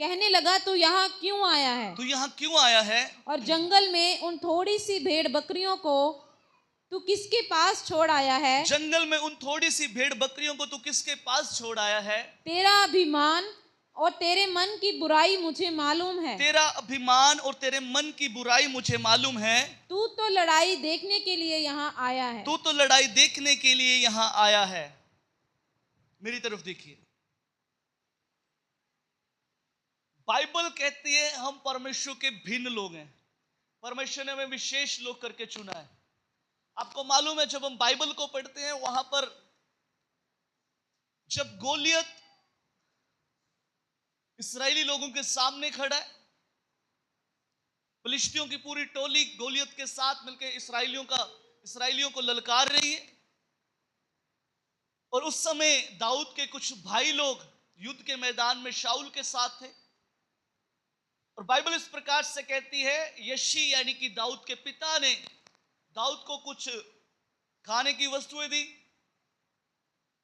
कहने लगा तू यहाँ क्यों आया है? तू यहाँ क्यों आया है? और जंगल में उन थोड़ी सी भेड़ बकरियों को तू किसके पास छोड़ आया है? जंगल में उन थोड़ी सी भेड़ बकरियों को तू किसके पास छोड़ आया है? तेरा अभिमान और तेरे मन की बुराई मुझे मालूम है। तेरा अभिमान और तेरे मन की बुराई मुझे मालूम है। तू तो लड़ाई देखने के लिए यहाँ आया है। तू तो लड़ाई देखने के लिए यहाँ आया है। मेरी तरफ देखिए, बाइबल कहती है हम परमेश्वर के भिन्न लोग हैं, परमेश्वर ने हमें विशेष लोग करके चुना है। आपको मालूम है जब हम बाइबल को पढ़ते हैं वहां पर जब गोलियत इस्राएली लोगों के सामने खड़ा है, फिलिस्तियों की पूरी टोली गोलियत के साथ मिलकर इस्राएलियों को ललकार रही है। और उस समय दाऊद के कुछ भाई लोग युद्ध के मैदान में शाऊल के साथ थे। और बाइबल इस प्रकार से कहती है, यशी यानी कि दाऊद के पिता ने दाऊद को कुछ खाने की वस्तुएं दी,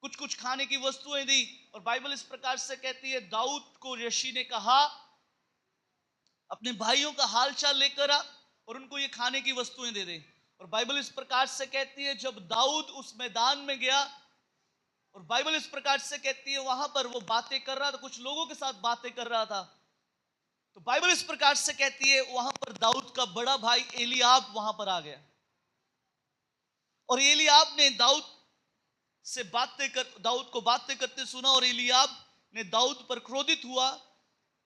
कुछ खाने की वस्तुएं दी। और बाइबल इस प्रकार से कहती है, दाऊद को यशी ने कहा अपने भाइयों का हालचाल लेकर आ और उनको ये खाने की वस्तुएं दे दे। और बाइबल इस प्रकार से कहती है जब दाऊद उस मैदान में गया, और बाइबल इस प्रकार से कहती है वहां पर वो बातें कर रहा था, कुछ लोगों के साथ बातें कर रहा था। तो बाइबल इस प्रकार से कहती है, वहां पर दाऊद का बड़ा भाई एलीआब वहां पर आ गया और एलीआब ने दाऊद को बातें करते सुना और एलीआब ने दाऊद पर क्रोधित हुआ।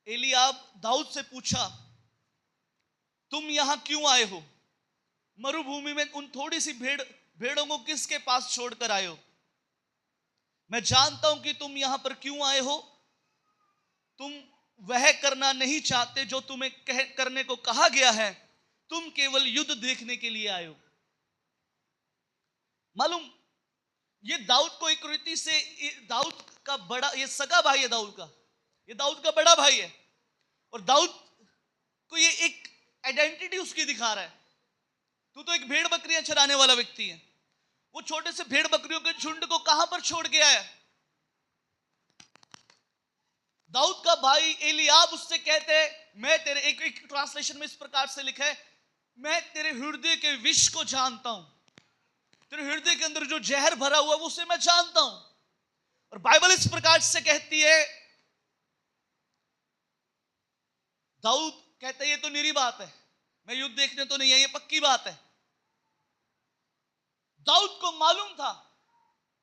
एलीआब दाऊद से पूछा, तुम यहां क्यों आए हो? मरुभूमि में उन थोड़ी सी भेड़ों को किसके पास छोड़कर आए हो? मैं जानता हूं कि तुम यहां पर क्यों आए हो। तुम वह करना नहीं चाहते जो तुम्हें करने को कहा गया है, तुम केवल युद्ध देखने के लिए आए हो। मालूम, ये दाऊद को एक रीति से, दाऊद का बड़ा, ये सगा भाई है दाऊद का, ये दाऊद का बड़ा भाई है और दाऊद को ये एक आइडेंटिटी उसकी दिखा रहा है। तू तो एक भेड़ बकरियां चराने वाला व्यक्ति है। वो छोटे से भेड़ बकरियों के झुंड को कहां पर छोड़ के आया? दाऊद का भाई एलीआब उससे कहते हैं, मैं तेरे, एक ट्रांसलेशन में इस प्रकार से लिखा है, मैं तेरे हृदय के विष को जानता हूं, तेरे हृदय के अंदर जो जहर भरा हुआ है उसे मैं जानता हूं। और बाइबल इस प्रकार से कहती है, दाऊद कहता है ये तो निरी बात है, मैं युद्ध देखने तो नहीं है, ये पक्की बात है। दाऊद को मालूम था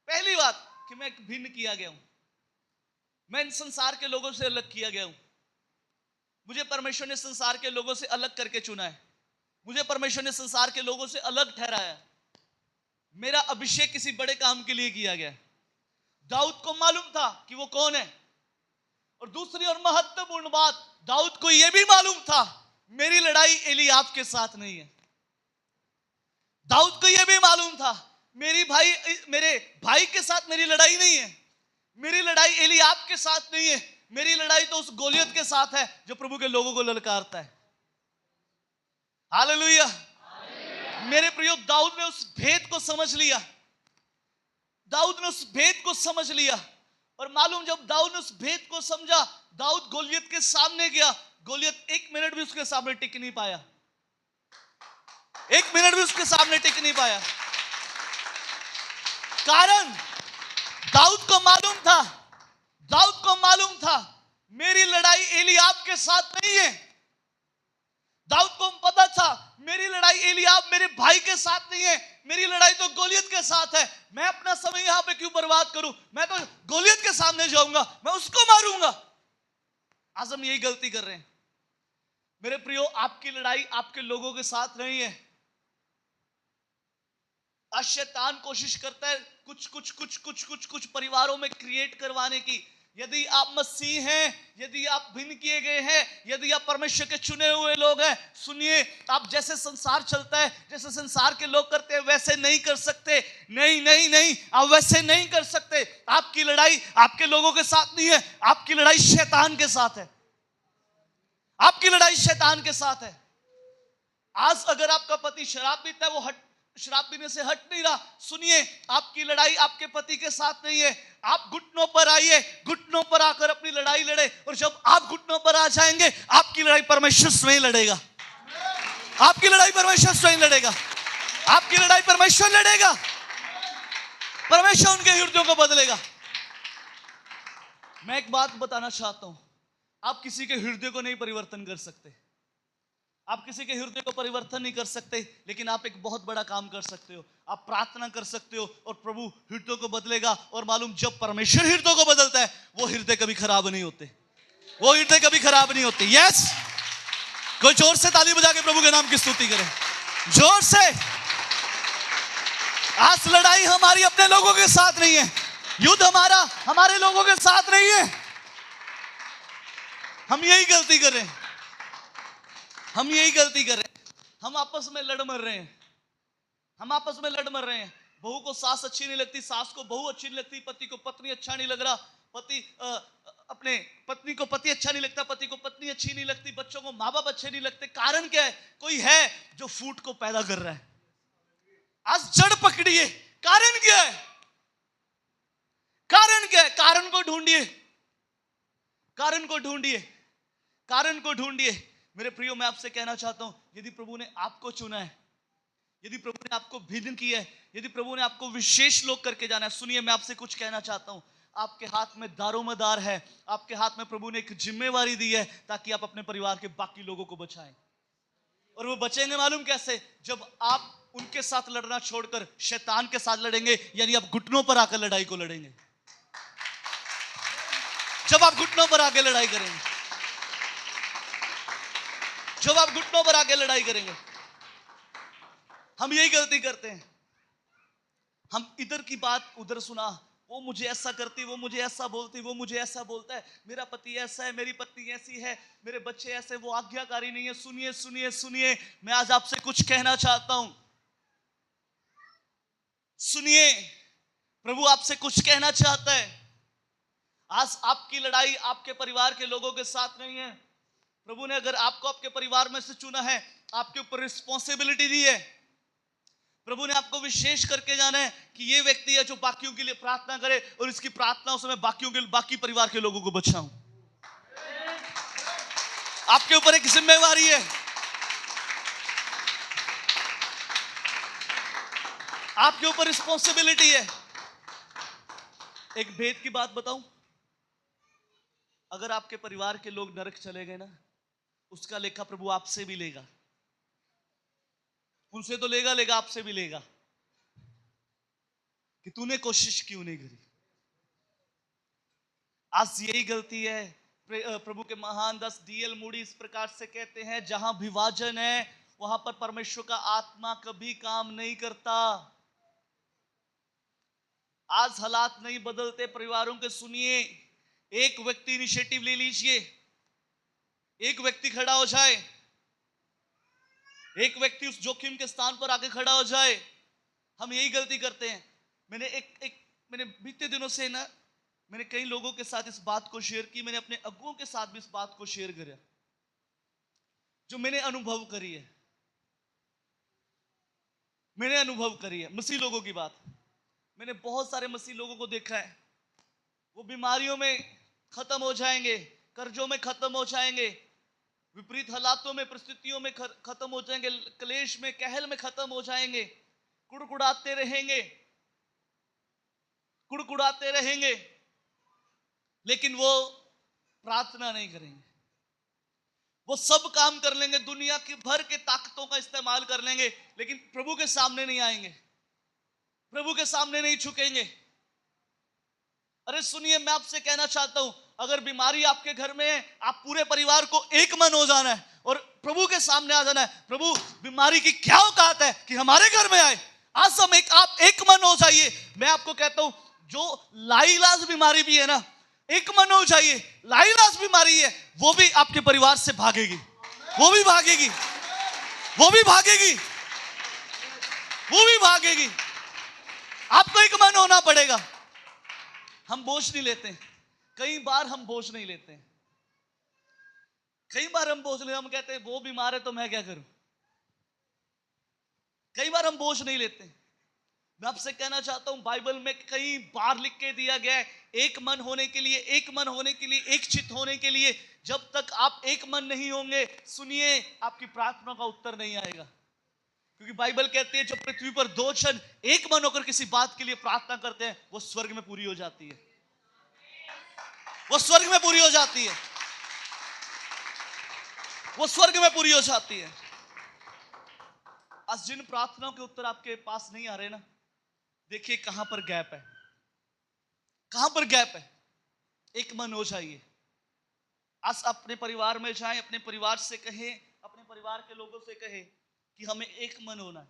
पहली बात कि मैं भिन्न किया गया हूं, मैं इन संसार के लोगों से अलग किया गया हूं। मुझे परमेश्वर ने संसार के लोगों से अलग करके चुना है, मुझे परमेश्वर ने संसार के लोगों से अलग ठहराया है। मेरा अभिषेक किसी बड़े काम के लिए किया गया। दाऊद को मालूम था कि वो कौन है। और दूसरी और महत्वपूर्ण बात, दाऊद को यह भी मालूम था मेरी लड़ाई एलीआब के साथ नहीं है। दाऊद को यह भी मालूम था मेरे भाई के साथ मेरी लड़ाई नहीं है, मेरी लड़ाई एलीआब के साथ नहीं है, मेरी लड़ाई तो उस गोलियत के साथ है जो प्रभु के लोगों को ललकारता है। हालेलुया। मेरे प्रियो, दाऊद ने उस भेद को समझ लिया, दाऊद ने उस भेद को समझ लिया। और मालूम, जब दाऊद ने उस भेद को समझा, दाऊद गोलियत के सामने गया। गोलियत एक मिनट भी उसके सामने टिक नहीं पाया, एक मिनट भी उसके सामने टिक नहीं पाया। कारण दाऊद को मालूम था मेरी लड़ाई एलीआब के साथ नहीं है। दाऊद को पता था मेरी लड़ाई एलीआब मेरे भाई के साथ नहीं है, मेरी लड़ाई तो गोलियत के साथ है। मैं अपना समय यहां पे क्यों बर्बाद करूं, मैं तो गोलियत के सामने जाऊंगा, मैं उसको मारूंगा। आज हम यही गलती कर रहे हैं मेरे प्रियो। आपकी लड़ाई आपके लोगों के साथ नहीं है। आज शैतान कोशिश करता है कुछ परिवारों में क्रिएट करवाने की। यदि आप मसीह हैं, यदि आप भिन्न किए गए हैं, यदि आप परमेश्वर के चुने हुए लोग हैं, सुनिए, आप जैसे संसार चलता है, जैसे संसार के लोग करते हैं, वैसे नहीं कर सकते। नहीं, आप वैसे नहीं कर सकते। आपकी लड़ाई आपके लोगों के साथ नहीं है, आपकी लड़ाई शैतान के साथ है, आपकी लड़ाई शैतान के साथ है। आज अगर आपका पति शराब पीता है, वो शराब पीने से हट नहीं रहा, सुनिए, आपकी लड़ाई आपके पति के साथ नहीं है। आप घुटनों पर आइए, घुटनों पर आकर अपनी लड़ाई लड़े, और जब आप घुटनों पर आ जाएंगे, आपकी लड़ाई परमेश्वर स्वयं लड़ेगा, आपकी लड़ाई परमेश्वर स्वयं लड़ेगा, आपकी लड़ाई परमेश्वर लड़ेगा, परमेश्वर उनके हृदयों को बदलेगा। मैं एक बात बताना चाहता हूं, आप किसी के हृदय को नहीं परिवर्तन कर सकते, आप किसी के हृदय को परिवर्तन नहीं कर सकते, लेकिन आप एक बहुत बड़ा काम कर सकते हो। आप प्रार्थना कर सकते हो और प्रभु हृदय को बदलेगा। और मालूम, जब परमेश्वर हृदय को बदलता है, वो हृदय कभी खराब नहीं होते, वो हृदय कभी खराब नहीं होते। यस, कोई जोर से ताली बजा के प्रभु के नाम की स्तुति करे, जोर से। आज लड़ाई हमारी अपने लोगों के साथ नहीं है, युद्ध हमारे लोगों के साथ नहीं है। हम यही गलती कर रहे हैं, हम आपस में लड़ मर रहे हैं, बहू को सास अच्छी नहीं लगती, सास को बहू अच्छी नहीं लगती, पति को पत्नी अच्छा नहीं लग रहा, अपने पत्नी को पति अच्छा नहीं लगता, पति को पत्नी अच्छी नहीं लगती, बच्चों को माँ बाप अच्छे नहीं लगते। कारण क्या है? कोई है जो फूट को पैदा कर रहा है। आज जड़ पकड़िए, कारण क्या है? कारण को ढूंढिए। मेरे प्रियो, मैं आपसे कहना चाहता हूं, यदि प्रभु ने आपको चुना है, यदि प्रभु ने आपको भिन्न किया है, यदि प्रभु ने आपको विशेष लोग करके जाना है, सुनिए, मैं आपसे कुछ कहना चाहता हूं, आपके हाथ में दारोमदार है, आपके हाथ में प्रभु ने एक जिम्मेवारी दी है ताकि आप अपने परिवार के बाकी लोगों को बचाएं। और वो बचेंगे मालूम कैसे? जब आप उनके साथ लड़ना छोड़कर शैतान के साथ लड़ेंगे, यानी आप घुटनों पर आकर लड़ाई को लड़ेंगे। जब आप घुटनों पर आके लड़ाई करेंगे, जब आप घुटनों पर आके लड़ाई करेंगे, हम यही गलती करते हैं। हम इधर की बात उधर सुना, वो मुझे ऐसा करती, वो मुझे ऐसा बोलती, वो मुझे ऐसा बोलता है, मेरा पति ऐसा है, मेरी पत्नी ऐसी है, मेरे बच्चे ऐसे, वो आज्ञाकारी नहीं है। सुनिए सुनिए सुनिए, मैं आज आपसे कुछ कहना चाहता हूं। सुनिए, प्रभु आपसे कुछ कहना चाहता है। आज आपकी लड़ाई आपके परिवार के लोगों के साथ नहीं है। प्रभु ने अगर आपको आपके परिवार में से चुना है, आपके ऊपर रिस्पॉन्सिबिलिटी दी है। प्रभु ने आपको विशेष करके जाना है कि ये व्यक्ति है जो बाकियों के लिए प्रार्थना करे और इसकी प्रार्थनाओं से मैं बाकी परिवार के लोगों को बचाऊं। आपके ऊपर एक जिम्मेवारी है, आपके ऊपर रिस्पॉन्सिबिलिटी है। एक भेद की बात बताऊं, अगर आपके परिवार के लोग नरक चले गए ना, उसका लेखा प्रभु आपसे भी लेगा। उनसे तो लेगा, आपसे भी लेगा कि तूने कोशिश क्यों नहीं करी। आज यही गलती है। प्रभु के महान दास डीएल मूडी इस प्रकार से कहते हैं, जहां विभाजन है वहां पर परमेश्वर का आत्मा कभी काम नहीं करता। आज हालात नहीं बदलते परिवारों के। सुनिए, एक व्यक्ति इनिशिएटिव ले लीजिए, एक व्यक्ति खड़ा हो जाए, एक व्यक्ति उस जोखिम के स्थान पर आके खड़ा हो जाए। हम यही गलती करते हैं। मैंने बीते दिनों से ना, मैंने कई लोगों के साथ इस बात को शेयर की, मैंने अपने अगुओं के साथ भी इस बात को शेयर किया जो मैंने अनुभव करी है। मैंने अनुभव करी है मसीह लोगों की बात। मैंने बहुत सारे मसीह लोगों को देखा है, वो बीमारियों में खत्म हो जाएंगे, कर्जों में खत्म हो जाएंगे, विपरीत हालातों में, परिस्थितियों में खत्म हो जाएंगे, क्लेश में, कहल में खत्म हो जाएंगे, कुड़कुड़ाते रहेंगे, कुड़कुड़ाते रहेंगे, लेकिन वो प्रार्थना नहीं करेंगे। वो सब काम कर लेंगे, दुनिया की भर के ताकतों का इस्तेमाल कर लेंगे, लेकिन प्रभु के सामने नहीं आएंगे, प्रभु के सामने नहीं झुकेंगे। अरे सुनिए, मैं आपसे कहना चाहता हूं, अगर बीमारी आपके घर में है, आप पूरे परिवार को एक मन हो जाना है और प्रभु के सामने आ जाना है। प्रभु, बीमारी की क्या औकात है कि हमारे घर में आए। आज हम आप एक मन हो जाइए। मैं आपको कहता हूं, जो लाइलाज बीमारी भी है ना, एक मन हो जाइए। लाइलाज बीमारी है, वो भी आपके परिवार से भागेगी, वो भी भागेगी, वो भी भागेगी, वो भी भागेगी। आपको एक मन होना पड़ेगा। हम बोझ नहीं लेते, कई बार हम बोझ नहीं लेते, कई बार हम बोझ लेते। हम कहते हैं वो बीमार है तो मैं क्या करूं। कई बार हम बोझ नहीं लेते। मैं आपसे कहना चाहता हूं, बाइबल में कई बार लिख के दिया गया है, एक मन होने के लिए, एक मन होने के लिए, एक चित्त होने के लिए। जब तक आप एक मन नहीं होंगे, सुनिए, आपकी प्रार्थना का उत्तर नहीं आएगा। क्योंकि बाइबल कहती है, जब पृथ्वी पर दो जन एक मन होकर किसी बात के लिए प्रार्थना करते हैं, वो स्वर्ग में पूरी हो जाती है, वो स्वर्ग में पूरी हो जाती है, वो स्वर्ग में पूरी हो जाती है। आज जिन प्रार्थनाओं के उत्तर आपके पास नहीं आ रहे ना, देखिए कहां पर गैप है, कहां पर गैप है। एक मन हो जाइए। आज अपने परिवार में जाएं, अपने परिवार से कहें, अपने परिवार के लोगों से कहें कि हमें एक मन होना है,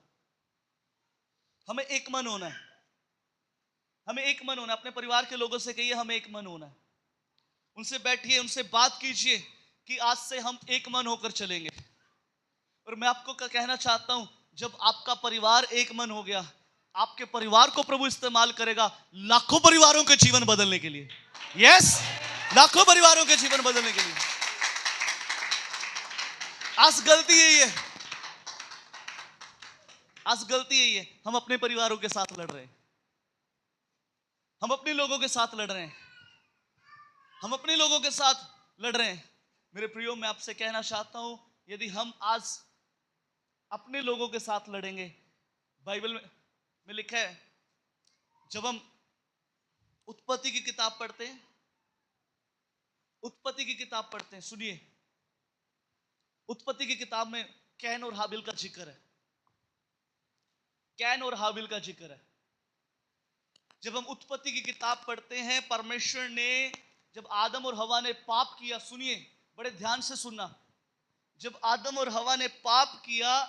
हमें एक मन होना है, हमें एक मन होना है। अपने परिवार के लोगों से कहिए हमें एक मन होना है। उनसे बैठिए, उनसे बात कीजिए कि आज से हम एक मन होकर चलेंगे। और मैं आपको कहना चाहता हूं, जब आपका परिवार एक मन हो गया, आपके परिवार को प्रभु इस्तेमाल करेगा लाखों परिवारों के जीवन बदलने के लिए। यस, लाखों परिवारों के जीवन बदलने के लिए। आज गलती यही है, आज गलती यही है, हम अपने परिवारों के साथ लड़ रहे हैं, हम अपने लोगों के साथ लड़ रहे हैं, हम अपने लोगों के साथ लड़ रहे हैं। मेरे प्रियो, मैं आपसे कहना चाहता हूं, यदि हम आज अपने लोगों के साथ लड़ेंगे, बाइबल में लिखा है, जब हम उत्पत्ति की किताब पढ़ते हैं, उत्पत्ति की किताब पढ़ते हैं, सुनिए, उत्पत्ति की किताब में कैन और हाबिल का जिक्र है, कैन और हाबिल का जिक्र है। जब हम उत्पत्ति की किताब पढ़ते हैं, परमेश्वर ने जब आदम और हवा ने पाप किया, सुनिए बड़े ध्यान से सुनना, जब आदम और हवा ने पाप किया,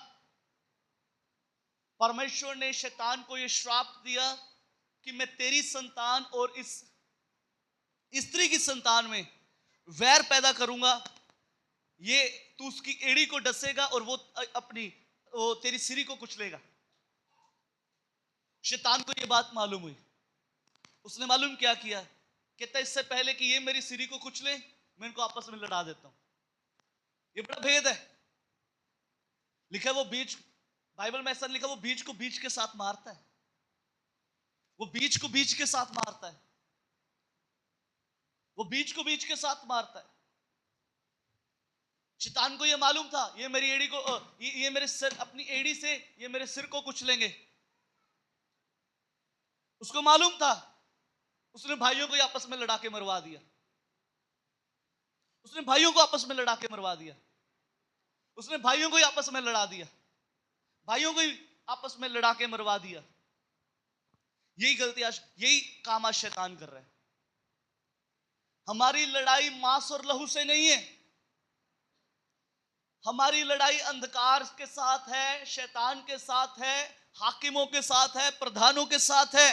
परमेश्वर ने शैतान को यह श्राप दिया कि मैं तेरी संतान और इस स्त्री की संतान में वैर पैदा करूंगा, ये तू उसकी एड़ी को डसेगा और वो तेरी सिरी को कुचलेगा। शैतान को यह बात मालूम हुई, उसने मालूम क्या किया, कहता इससे पहले कि ये मेरी सिरी को कुचले, मैं इनको आपस में लड़ा देता हूं। ये बड़ा भेद है। लिखा है वो बीज, बाइबल में ऐसा लिखा, वो बीज को बीज के साथ मारता है, वो बीज को बीज के साथ मारता है, वो बीज को बीज के साथ मारता है। शैतान को यह मालूम था, ये मेरी एड़ी को, ये मेरे सिर, अपनी एड़ी से ये मेरे सिर को कुचलेंगे, उसको मालूम था। उसने भाइयों को आपस में लड़ा के मरवा दिया, उसने भाइयों को आपस में लड़ा के मरवा दिया, उसने भाइयों को आपस में लड़ा दिया, भाइयों को आपस में लड़ा के मरवा दिया। यही गलती आज, यही काम आज शैतान कर रहा है। हमारी लड़ाई मांस और लहू से नहीं है, हमारी लड़ाई अंधकार के साथ है, शैतान के साथ है, हाकिमों के साथ है, प्रधानों के साथ है।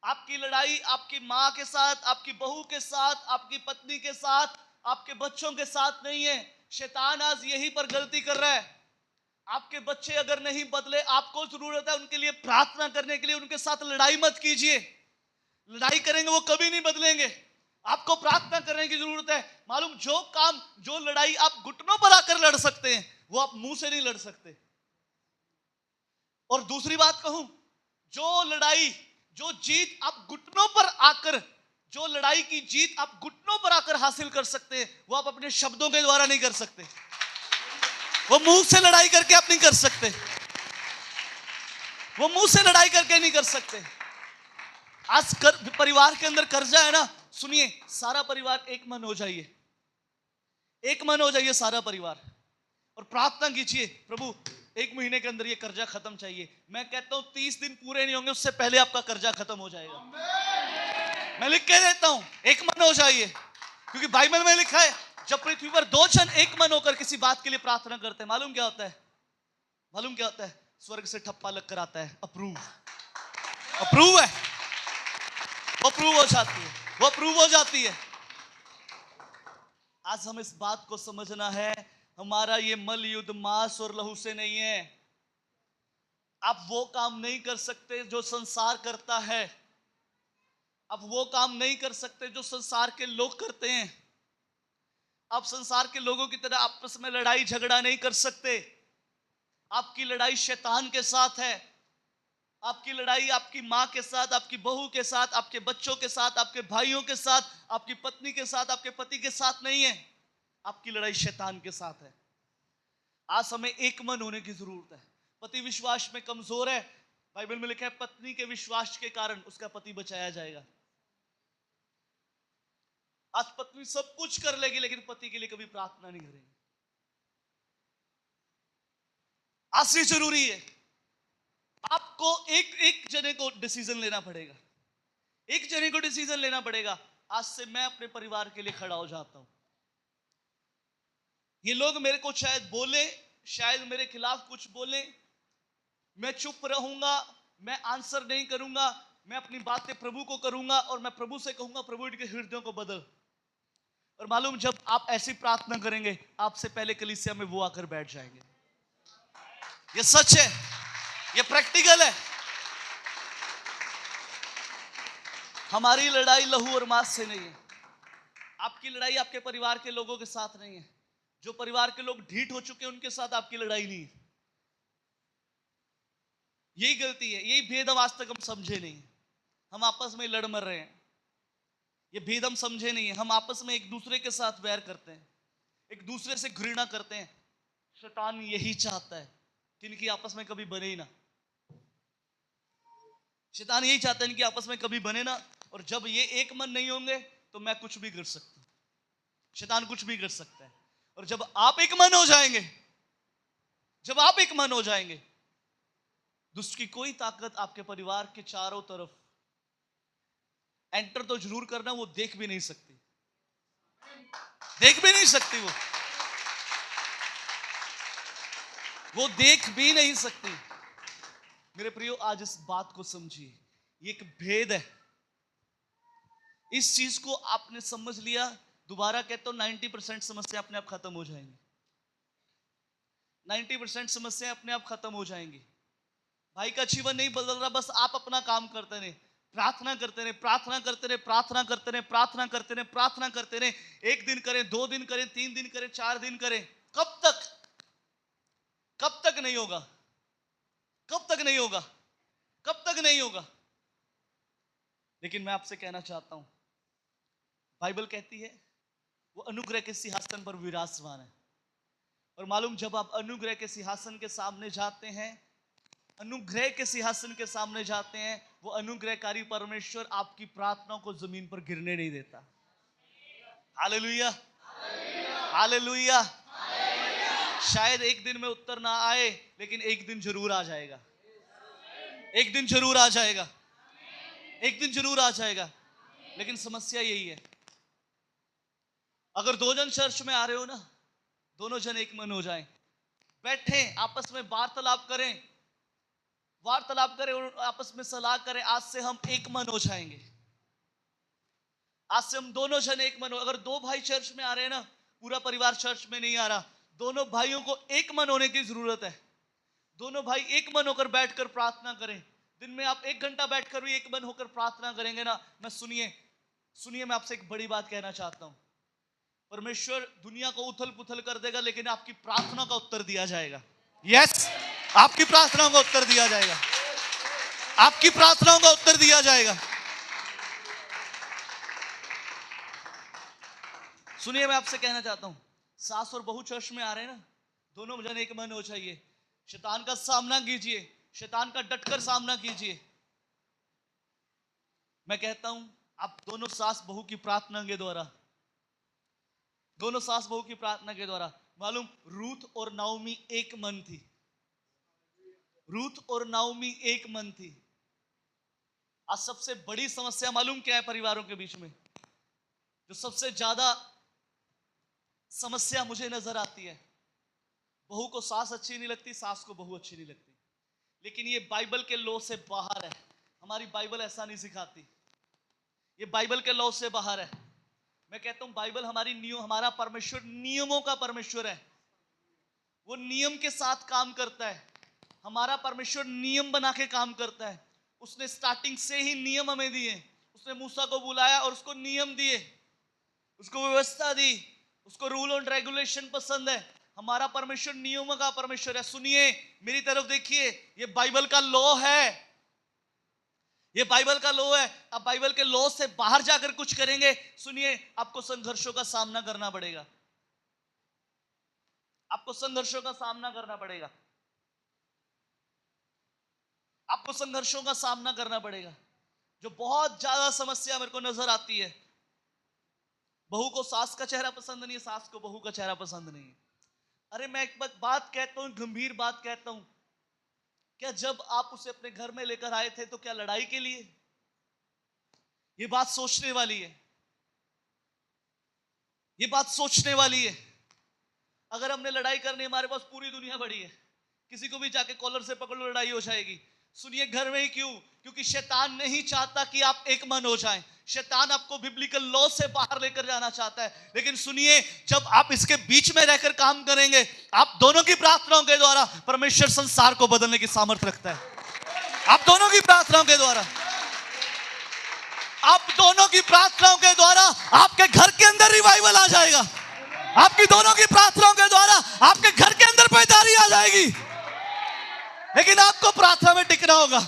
आपकी लड़ाई आपकी मां के साथ, आपकी बहू के साथ, आपकी पत्नी के साथ, आपके बच्चों के साथ नहीं है। शैतान आज यही पर गलती कर रहा है। आपके बच्चे अगर नहीं बदले, आपको जरूरत है उनके लिए प्रार्थना करने के लिए, उनके साथ लड़ाई मत कीजिए। लड़ाई करेंगे वो कभी नहीं बदलेंगे, आपको प्रार्थना करने की जरूरत है। मालूम, जो काम, जो लड़ाई आप घुटनों पर आकर लड़ सकते हैं, वो आप मुंह से नहीं लड़ सकते। और दूसरी बात कहूं, जो लड़ाई, जो जीत आप घुटनों पर आकर, जो लड़ाई की जीत आप घुटनों पर आकर हासिल कर सकते हैं, वो आप अपने शब्दों के द्वारा नहीं कर सकते, वो मुंह से लड़ाई करके आप नहीं कर सकते, वो मुंह से लड़ाई करके नहीं कर सकते। आज परिवार के अंदर कर्जा है ना, सुनिए, सारा परिवार एक मन हो जाइए, एक मन हो जाइए सारा परिवार, और प्रार्थना कीजिए, प्रभु एक महीने के अंदर ये कर्जा खत्म चाहिए। मैं कहता हूं 30 दिन पूरे नहीं होंगे, उससे पहले आपका कर्जा खत्म हो जाएगा। मैं लिख के देता हूं, एक मन हो जाइए, क्योंकि बाइबल में लिखा है, जब पृथ्वी पर दो जन एक मन होकर किसी बात के लिए प्रार्थना करते हैं, मालूम क्या होता है, मालूम क्या होता है, स्वर्ग से ठप्पा लग कर आता है, अप्रूव, अप्रूव है, वो अप्रूव हो जाती है, वो अप्रूव हो जाती है। आज हमें इस बात को समझना है, हमारा ये मल युद्ध मांस और लहू से नहीं है। आप वो काम नहीं कर सकते जो संसार करता है, आप वो काम नहीं कर सकते जो संसार के लोग करते हैं। आप संसार के लोगों की तरह आपस में लड़ाई झगड़ा नहीं कर सकते। आपकी लड़ाई शैतान के साथ है, आपकी लड़ाई आपकी मां के साथ, आपकी बहू के साथ, आपके बच्चों के साथ, आपके भाइयों के साथ, आपकी पत्नी के साथ, आपके पति के साथ नहीं है, आपकी लड़ाई शैतान के साथ है। आज हमें एक मन होने की जरूरत है। पति विश्वास में कमजोर है, बाइबल में लिखा है पत्नी के विश्वास के कारण उसका पति बचाया जाएगा। आज पत्नी सब कुछ कर लेगी लेकिन पति के लिए कभी प्रार्थना नहीं करेगी। आज ये जरूरी है, आपको एक जने को डिसीजन लेना पड़ेगा, एक जने को डिसीजन लेना पड़ेगा। आज से मैं अपने परिवार के लिए खड़ा हो जाता हूं। ये लोग मेरे को शायद बोले, शायद मेरे खिलाफ कुछ बोले, मैं चुप रहूंगा, मैं आंसर नहीं करूंगा, मैं अपनी बातें प्रभु को करूंगा और मैं प्रभु से कहूंगा प्रभु इनके हृदयों को बदल। और मालूम, जब आप ऐसी प्रार्थना करेंगे, आपसे पहले कलीसिया में वो आकर बैठ जाएंगे। ये सच है, ये प्रैक्टिकल है। हमारी लड़ाई लहू और मांस से नहीं है। आपकी लड़ाई आपके परिवार के लोगों के साथ नहीं है। जो परिवार के लोग ढीठ हो चुके हैं उनके साथ आपकी लड़ाई नहीं है। यही गलती है, यही भेद आज तक हम समझे नहीं। हम आपस में लड़ मर रहे हैं, ये भेद हम समझे नहीं है। हम आपस में एक दूसरे के साथ वैर करते हैं, एक दूसरे से घृणा करते हैं। शैतान यही चाहता है कि इनकी आपस में कभी बने ही ना। शैतान यही चाहता है इनकी आपस में कभी बने ना, और जब ये एक मन नहीं होंगे तो मैं कुछ भी कर सकता हूं, शैतान कुछ भी कर सकता है। और जब आप एक मन हो जाएंगे, जब आप एक मन हो जाएंगे, दुष्ट की कोई ताकत आपके परिवार के चारों तरफ एंटर तो जरूर करना, वो देख भी नहीं सकती, देख भी नहीं सकती, वो देख भी नहीं सकती। मेरे प्रियो, आज इस बात को समझिए, ये एक भेद है। इस चीज को आपने समझ लिया, दोबारा कहता हूं 90% समस्या अपने आप खत्म हो जाएंगी। 90% समस्या अपने आप खत्म हो जाएंगी। भाई का जीवन नहीं बदल रहा, बस आप अपना काम करते रहे, प्रार्थना करते रहे, प्रार्थना करते रहे, प्रार्थना करते रहे, प्रार्थना करते रहे, प्रार्थना करते रहे। 1 दिन करें, 2 दिन करें, 3 दिन करें, 4 दिन करें, कब तक? कब तक नहीं होगा? कब तक नहीं होगा? कब तक नहीं होगा? लेकिन मैं आपसे कहना चाहता हूं, बाइबल कहती है वो अनुग्रह के सिंहासन पर विराजमान है। और मालूम, जब आप अनुग्रह के सिंहासन के सामने जाते हैं, अनुग्रह के सिंहासन के सामने जाते हैं, वो अनुग्रहकारी परमेश्वर आपकी प्रार्थनाओं को जमीन पर गिरने नहीं देता। Hallelujah, hallelujah. शायद एक दिन में उत्तर ना आए, लेकिन एक दिन जरूर आ जाएगा, एक दिन जरूर आ जाएगा, एक दिन जरूर आ जाएगा। लेकिन समस्या यही है, अगर 2 जन चर्च में आ रहे हो ना, दोनों जन एक मन हो जाएं, बैठें, आपस में वार्तालाप करें, वार्तालाप करें और आपस में सलाह करें, आज से हम एक मन हो जाएंगे, आज से हम दोनों जन एक मन हो। अगर 2 भाई चर्च में आ रहे हैं ना, पूरा परिवार चर्च में नहीं आ रहा, दोनों भाइयों को एक मन होने की जरूरत है। दोनों भाई एक मन होकर बैठकर प्रार्थना करें। दिन में आप 1 घंटा बैठकर भी एक मन होकर प्रार्थना करेंगे ना, मैं सुनिए, मैं आपसे एक बड़ी बात कहना चाहता हूं। परमेश्वर दुनिया को उथल पुथल कर देगा, लेकिन आपकी प्रार्थना का उत्तर दिया जाएगा। यस, आपकी प्रार्थनाओं का उत्तर दिया जाएगा, आपकी प्रार्थनाओं का उत्तर दिया जाएगा। सुनिए, मैं आपसे कहना चाहता हूं, सास और बहू चर्च में आ रहे हैं ना, दोनों जन एक मन हो जाइए, शैतान का सामना कीजिए, शैतान का डटकर सामना कीजिए। मैं कहता हूं, आप दोनों सास बहू की प्रार्थना के द्वारा, दोनों सास बहू की प्रार्थना के द्वारा, मालूम, रूथ और नाओमी एक मन थी, रूथ और नाओमी एक मन थी। आज सबसे बड़ी समस्या मालूम क्या है परिवारों के बीच में? जो सबसे ज्यादा समस्या मुझे नजर आती है, बहू को सास अच्छी नहीं लगती, सास को बहू अच्छी नहीं लगती। लेकिन ये बाइबल के लॉ से बाहर है, हमारी बाइबल ऐसा नहीं सिखाती, ये बाइबल के लॉ से बाहर है। मैं कहता हूं, बाइबल हमारा परमेश्वर नियमों का परमेश्वर है, वो नियम के साथ काम करता है। हमारा परमेश्वर नियम बना के काम करता है। उसने स्टार्टिंग से ही नियम हमें दिए, उसने मूसा को बुलाया और उसको नियम दिए, उसको व्यवस्था दी, उसको रूल और रेगुलेशन पसंद है। हमारा परमेश्वर नियमों का परमेश्वर है। सुनिए, मेरी तरफ देखिए, ये बाइबल का लॉ है, ये बाइबल का लॉ है। अब बाइबल के लॉ से बाहर जाकर कुछ करेंगे, सुनिए, आपको संघर्षों का सामना करना पड़ेगा, आपको संघर्षों का सामना करना पड़ेगा, आपको संघर्षों का सामना करना पड़ेगा। जो बहुत ज्यादा समस्या मेरे को नजर आती है, बहू को सास का चेहरा पसंद नहीं है, सास को बहू का चेहरा पसंद नहीं है। अरे मैं एक बात कहता हूं, गंभीर बात कहता हूं, क्या जब आप उसे अपने घर में लेकर आए थे तो क्या लड़ाई के लिए? ये बात सोचने वाली है, ये बात सोचने वाली है। अगर हमने लड़ाई करनी, हमारे पास पूरी दुनिया बड़ी है, किसी को भी जाके कॉलर से पकड़ लो, लड़ाई हो जाएगी। सुनिए, घर में ही क्यों? क्योंकि शैतान नहीं चाहता कि आप एक मन हो जाएं। शैतान आपको बिब्लिकल लॉ से बाहर लेकर जाना चाहता है। लेकिन सुनिए, जब आप इसके बीच में रहकर काम करेंगे, आप दोनों की प्रार्थनाओं के द्वारा परमेश्वर संसार को बदलने की सामर्थ्य रखता है। आप दोनों की प्रार्थनाओं के द्वारा, आप दोनों की प्रार्थनाओं के द्वारा आपके घर के अंदर रिवाइवल आ जाएगा। आपकी दोनों की प्रार्थनाओं के द्वारा आपके घर के अंदर बेदारी आ जाएगी। लेकिन आपको प्रार्थना में टिकना होगा,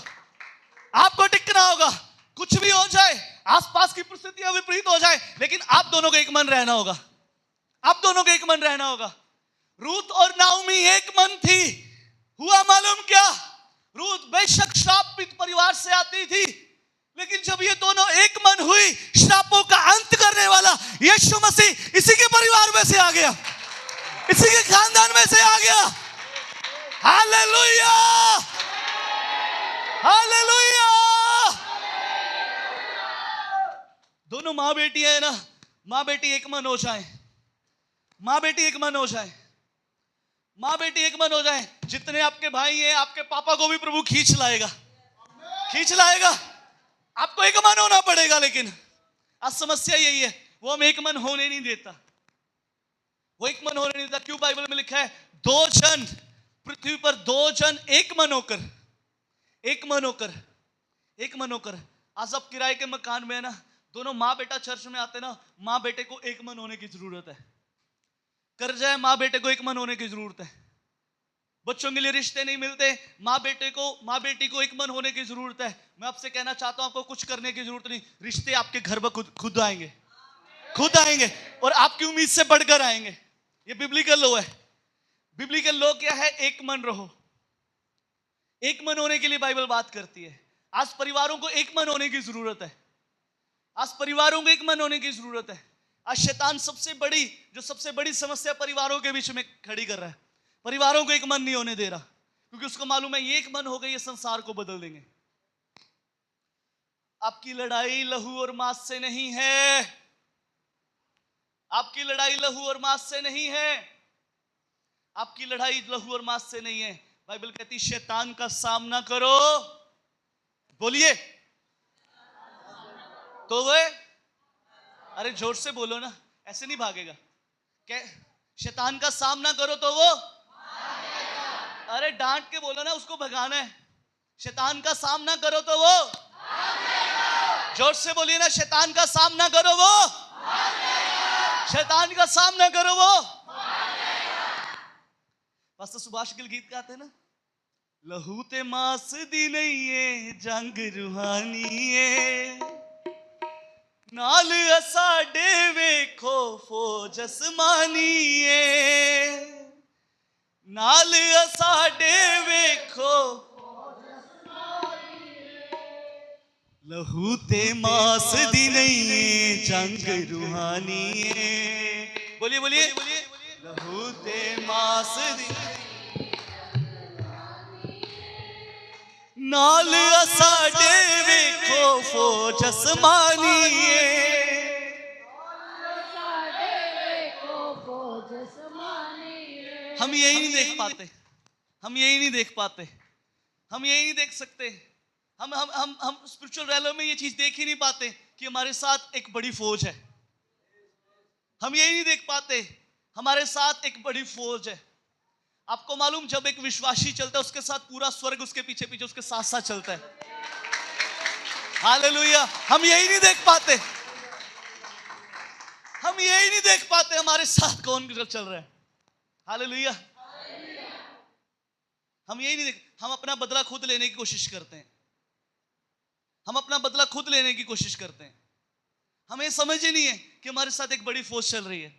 आपको टिकना होगा। कुछ भी हो जाए, आसपास की परिस्थितियां विपरीत हो जाए, लेकिन आप दोनों को एक मन रहना होगा, आप दोनों को एक मन रहना होगा। रूथ और नाओमी एक मन थी। हुआ मालूम क्या? रूथ बेशक श्रापित परिवार से आती थी, लेकिन जब ये दोनों एक मन हुई, श्रापों का अंत करने वाला यीशु मसीह इसी के परिवार में से आ गया, इसी के खानदान में से आ गया। Hallelujah, hallelujah. दोनों माँ बेटी है ना, माँ बेटी एक मन हो जाए, माँ बेटी एक मन हो जाए, माँ बेटी एक मन हो जाए। जितने आपके भाई हैं, आपके पापा को भी प्रभु खींच लाएगा, खींच लाएगा। आपको एक मन होना पड़ेगा, लेकिन आज समस्या यही है, वो हम एक मन होने नहीं देता, वो एक मन होने नहीं देता। क्यों? बाइबल में लिखा है, दो जन पृथ्वी पर, दो जन एक मन होकर, एक मन होकर, एक मन होकर। आज आप किराए के मकान में है ना, दोनों माँ बेटा चर्च में आते ना, माँ बेटे को एक मन होने की जरूरत है। कर जाए माँ बेटे को एक मन होने की जरूरत है। बच्चों के लिए रिश्ते नहीं मिलते, माँ बेटे को, माँ बेटी को एक मन होने की जरूरत है। मैं आपसे कहना चाहता हूं, आपको कुछ करने की जरूरत नहीं, रिश्ते आपके घर पर खुद आएंगे, खुद आएंगे, और आपकी उम्मीद से बढ़कर आएंगे। ये बिब्लिकल लॉ है। बिब्लिकल लॉ क्या है? एक मन रहो। एक मन होने के लिए बाइबल बात करती है। आज परिवारों को एक मन होने की जरूरत है, आज परिवारों को एक मन होने की जरूरत है। आज शैतान सबसे बड़ी समस्या परिवारों के बीच में खड़ी कर रहा है। परिवारों को एक मन नहीं होने दे रहा, क्योंकि उसको मालूम है ये एक मन हो गए, ये संसार को बदल देंगे। आपकी लड़ाई लहू और मांस से नहीं है, आपकी लड़ाई लहू और मांस से नहीं है, आपकी लड़ाई लहू और मांस से नहीं है। बाइबल कहती शैतान का सामना करो, बोलिए तो वह, अरे जोर से बोलो ना, ऐसे नहीं भागेगा। क्या? शैतान का सामना करो तो वो, अरे डांट के बोलो ना, उसको भगाना है। शैतान का सामना करो तो वो, जोर से बोलिए ना, शैतान का सामना करो वो, शैतान का सामना करो वो। पास्टर सुभाष गिल गीत गाते हैं ना, लहू ते मास दी नहीं है जंग रूहानी है, नाल असाडे वेखो फौज आसमानी है, नाल असाडे वेखो, लहू ते मास दी नहीं है जंग रूहानी है। बोलिए बोलिए, लहू ते मास दी नाल असाडे वेखो फौज आसमानी है। हम यही नहीं देख पाते, हम यही नहीं देख पाते, हम यही नहीं देख सकते। हम स्पिरिचुअल रैलो में ये चीज देख ही नहीं पाते कि हमारे साथ एक बड़ी फौज है। हम यही नहीं देख पाते, हमारे साथ एक बड़ी फौज है। आपको मालूम, जब एक विश्वासी चलता है, उसके साथ पूरा स्वर्ग उसके पीछे पीछे उसके साथ साथ चलता है। हालेलुया। हम यही नहीं देख पाते, हम यही नहीं देख पाते हमारे साथ कौन चल रहा है। हालेलुया। हम यही नहीं देख, हम अपना बदला खुद लेने की कोशिश करते हैं, हम अपना बदला खुद लेने की कोशिश करते हैं। हमें समझ ही नहीं है कि हमारे साथ एक बड़ी फौज चल रही है।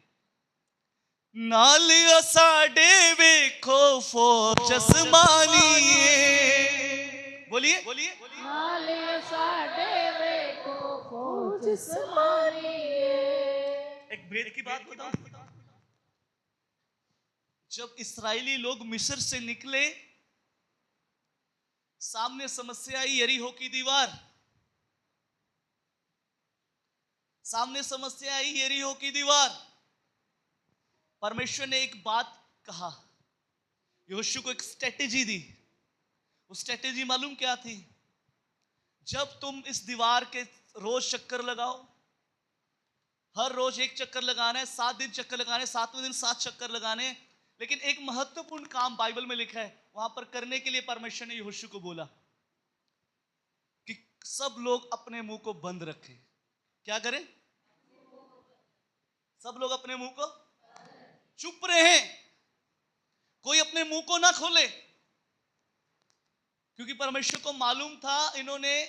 नाल असाडे वेखो फौज आसमानी है। बोलिए बोलिए, नाल असाडे वेखो फौज आसमानी है। एक भेद की बात बताओ, जब इस्राएली लोग मिस्र से निकले, सामने समस्या आई यरीहो की दीवार, सामने समस्या आई यरीहो की दीवार। परमेश्वर ने एक बात कहा, यहोशू को एक स्ट्रेटेजी दी। वो स्ट्रेटेजी मालूम क्या थी? जब तुम इस दीवार के रोज चक्कर लगाओ, हर रोज एक चक्कर लगाना है, 7 दिन चक्कर लगाने, 7वें दिन 7 चक्कर लगाने। लेकिन एक महत्वपूर्ण काम बाइबल में लिखा है, वहां पर करने के लिए परमेश्वर ने यहोशू को बोला कि सब लोग अपने मुंह को बंद रखें। क्या करें? सब लोग अपने मुंह को चुप रहे, कोई अपने मुंह को ना खोले, क्योंकि परमेश्वर को मालूम था इन्होंने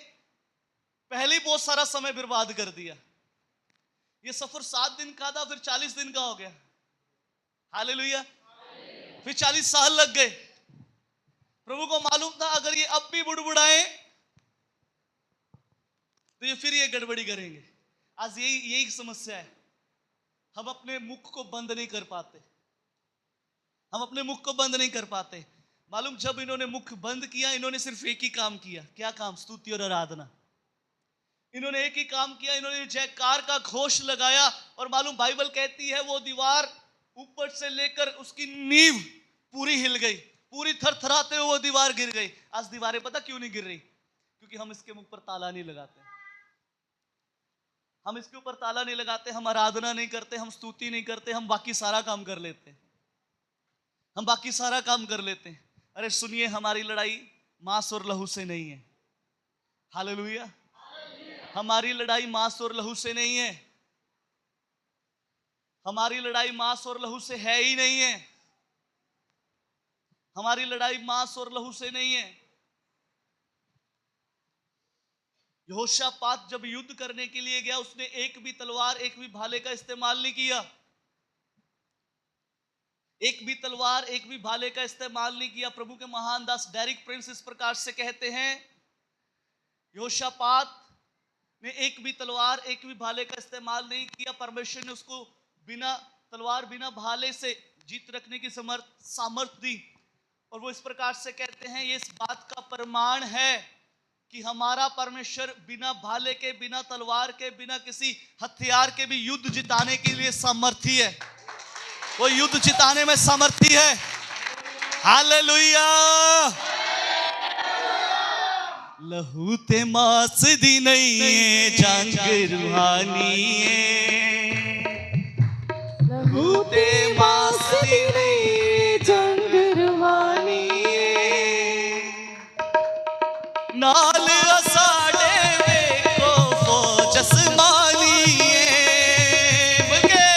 पहले ही बहुत सारा समय बर्बाद कर दिया। ये सफर 7 दिन का था, फिर 40 दिन का हो गया। हालेलुया। फिर 40 साल लग गए। प्रभु को मालूम था अगर ये अब भी बुड़बुड़ाए तो ये फिर ये गड़बड़ी करेंगे। आज यही समस्या है, हम अपने मुख को बंद नहीं कर पाते, हम अपने मुख को बंद नहीं कर पाते। मालूम, जब इन्होंने मुख बंद किया, इन्होंने सिर्फ एक ही काम किया। क्या काम? स्तुति और आराधना। इन्होंने एक ही काम किया, इन्होंने जयकार का घोष लगाया। और मालूम, बाइबल कहती है वो दीवार ऊपर से लेकर उसकी नींव पूरी हिल गई, पूरी थरथराते हुए वो दीवार गिर गई। आज दीवारें पता क्यों नहीं गिर रही? क्योंकि हम इसके मुख पर ताला नहीं लगाते, हम इसके ऊपर ताला नहीं लगाते, हम आराधना नहीं करते, हम स्तुति नहीं करते, हम बाकी सारा काम कर लेते हैं, हम बाकी सारा काम कर लेते हैं। अरे सुनिए, हमारी लड़ाई मांस और लहू से नहीं है। हालेलुया। हमारी लड़ाई मांस और लहू से नहीं है, हमारी लड़ाई मांस और लहू से है ही नहीं है, हमारी लड़ाई मांस और लहू से नहीं है। यहोशापात जब युद्ध करने के लिए गया, उसने एक भी तलवार, एक भी भाले का इस्तेमाल नहीं किया, एक भी तलवार, एक भी भाले का इस्तेमाल नहीं किया। प्रभु के महान दास डेरिक प्रिंस इस प्रकार से कहते हैं, यहोशापात ने एक भी तलवार, एक भी भाले का इस्तेमाल नहीं किया। परमेश्वर ने उसको बिना तलवार, बिना भाले से जीत रखने की सामर्थ दी। और वो इस प्रकार से कहते हैं, ये इस बात का प्रमाण है कि हमारा परमेश्वर बिना भाले के, बिना तलवार के, बिना किसी हथियार के भी युद्ध जिताने के लिए सामर्थी है। वो युद्ध जिताने में सामर्थी है। हालेलुया। लहू ते मास दी नहीं है, जंग रूहानी है। लहू ते मास दी नहीं, जंग रूहानी है। नाल असाडे वेखो फौज आसमानी है, बगे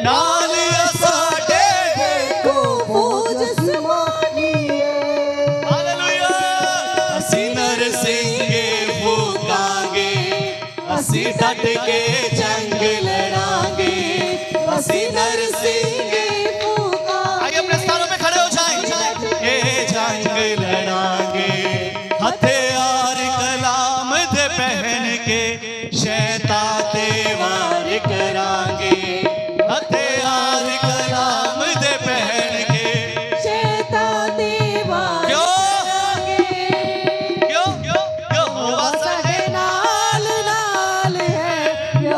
नाल असाडे वेखो फौज आसमानी है। हालेलुया। असी नरसिंगे फूकांगे, असी डट के जंग लड़ांगे, असी नरसिंगे फूकांगे। आइए अपने स्थानों पे खड़े हो जाएं। ये जंग लड़ांगे, हथियार कलाम दे पहन के, शैतान ते वार करांगे। हथियार कलाम दे पहन के, शैतान ते वार करांगे। क्यों? यहोवा साडे नाल नाल है,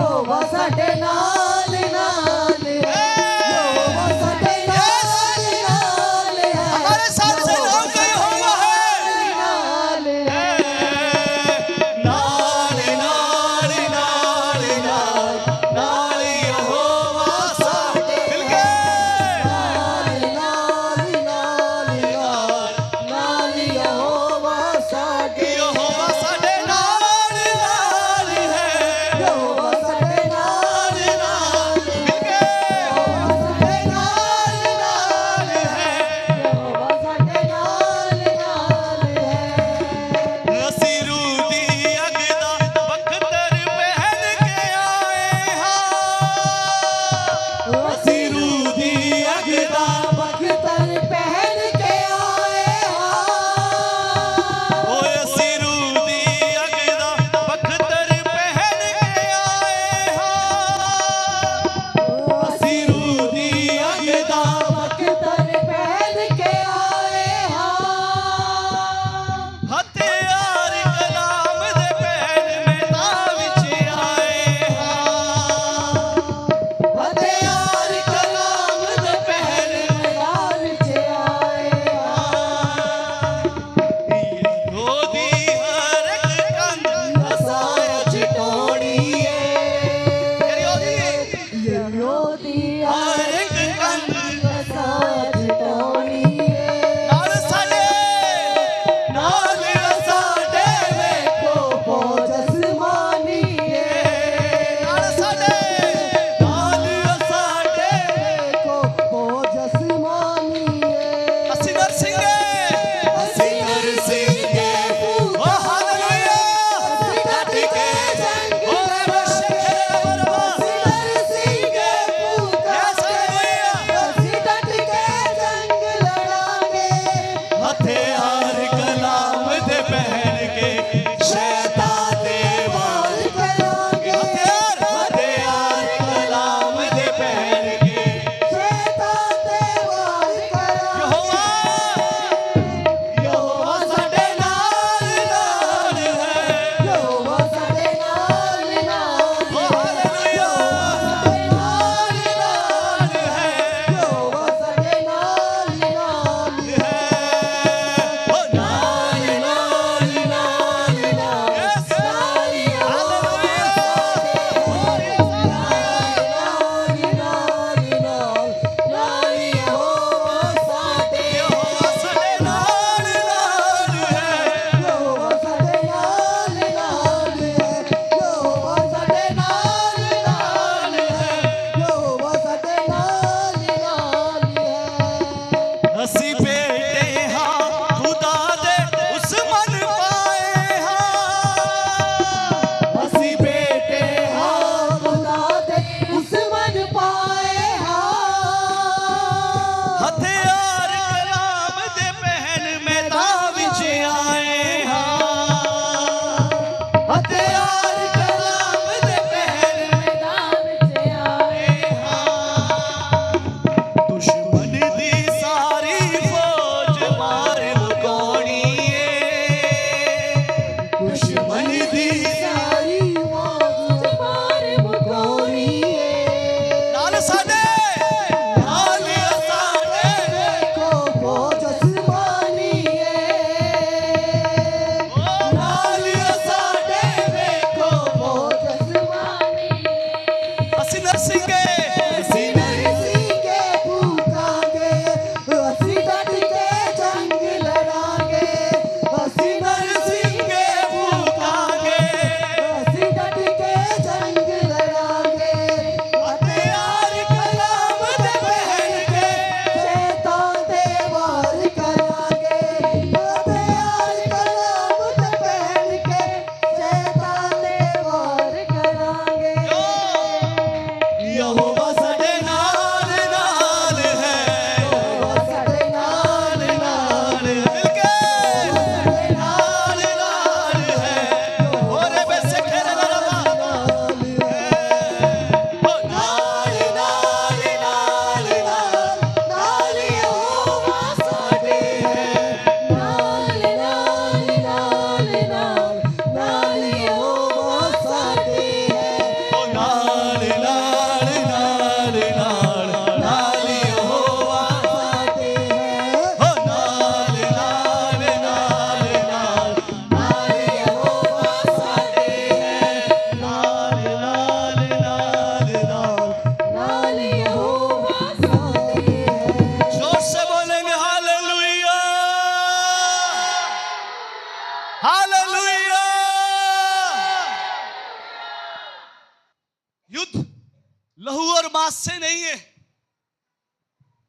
मांस से नहीं है,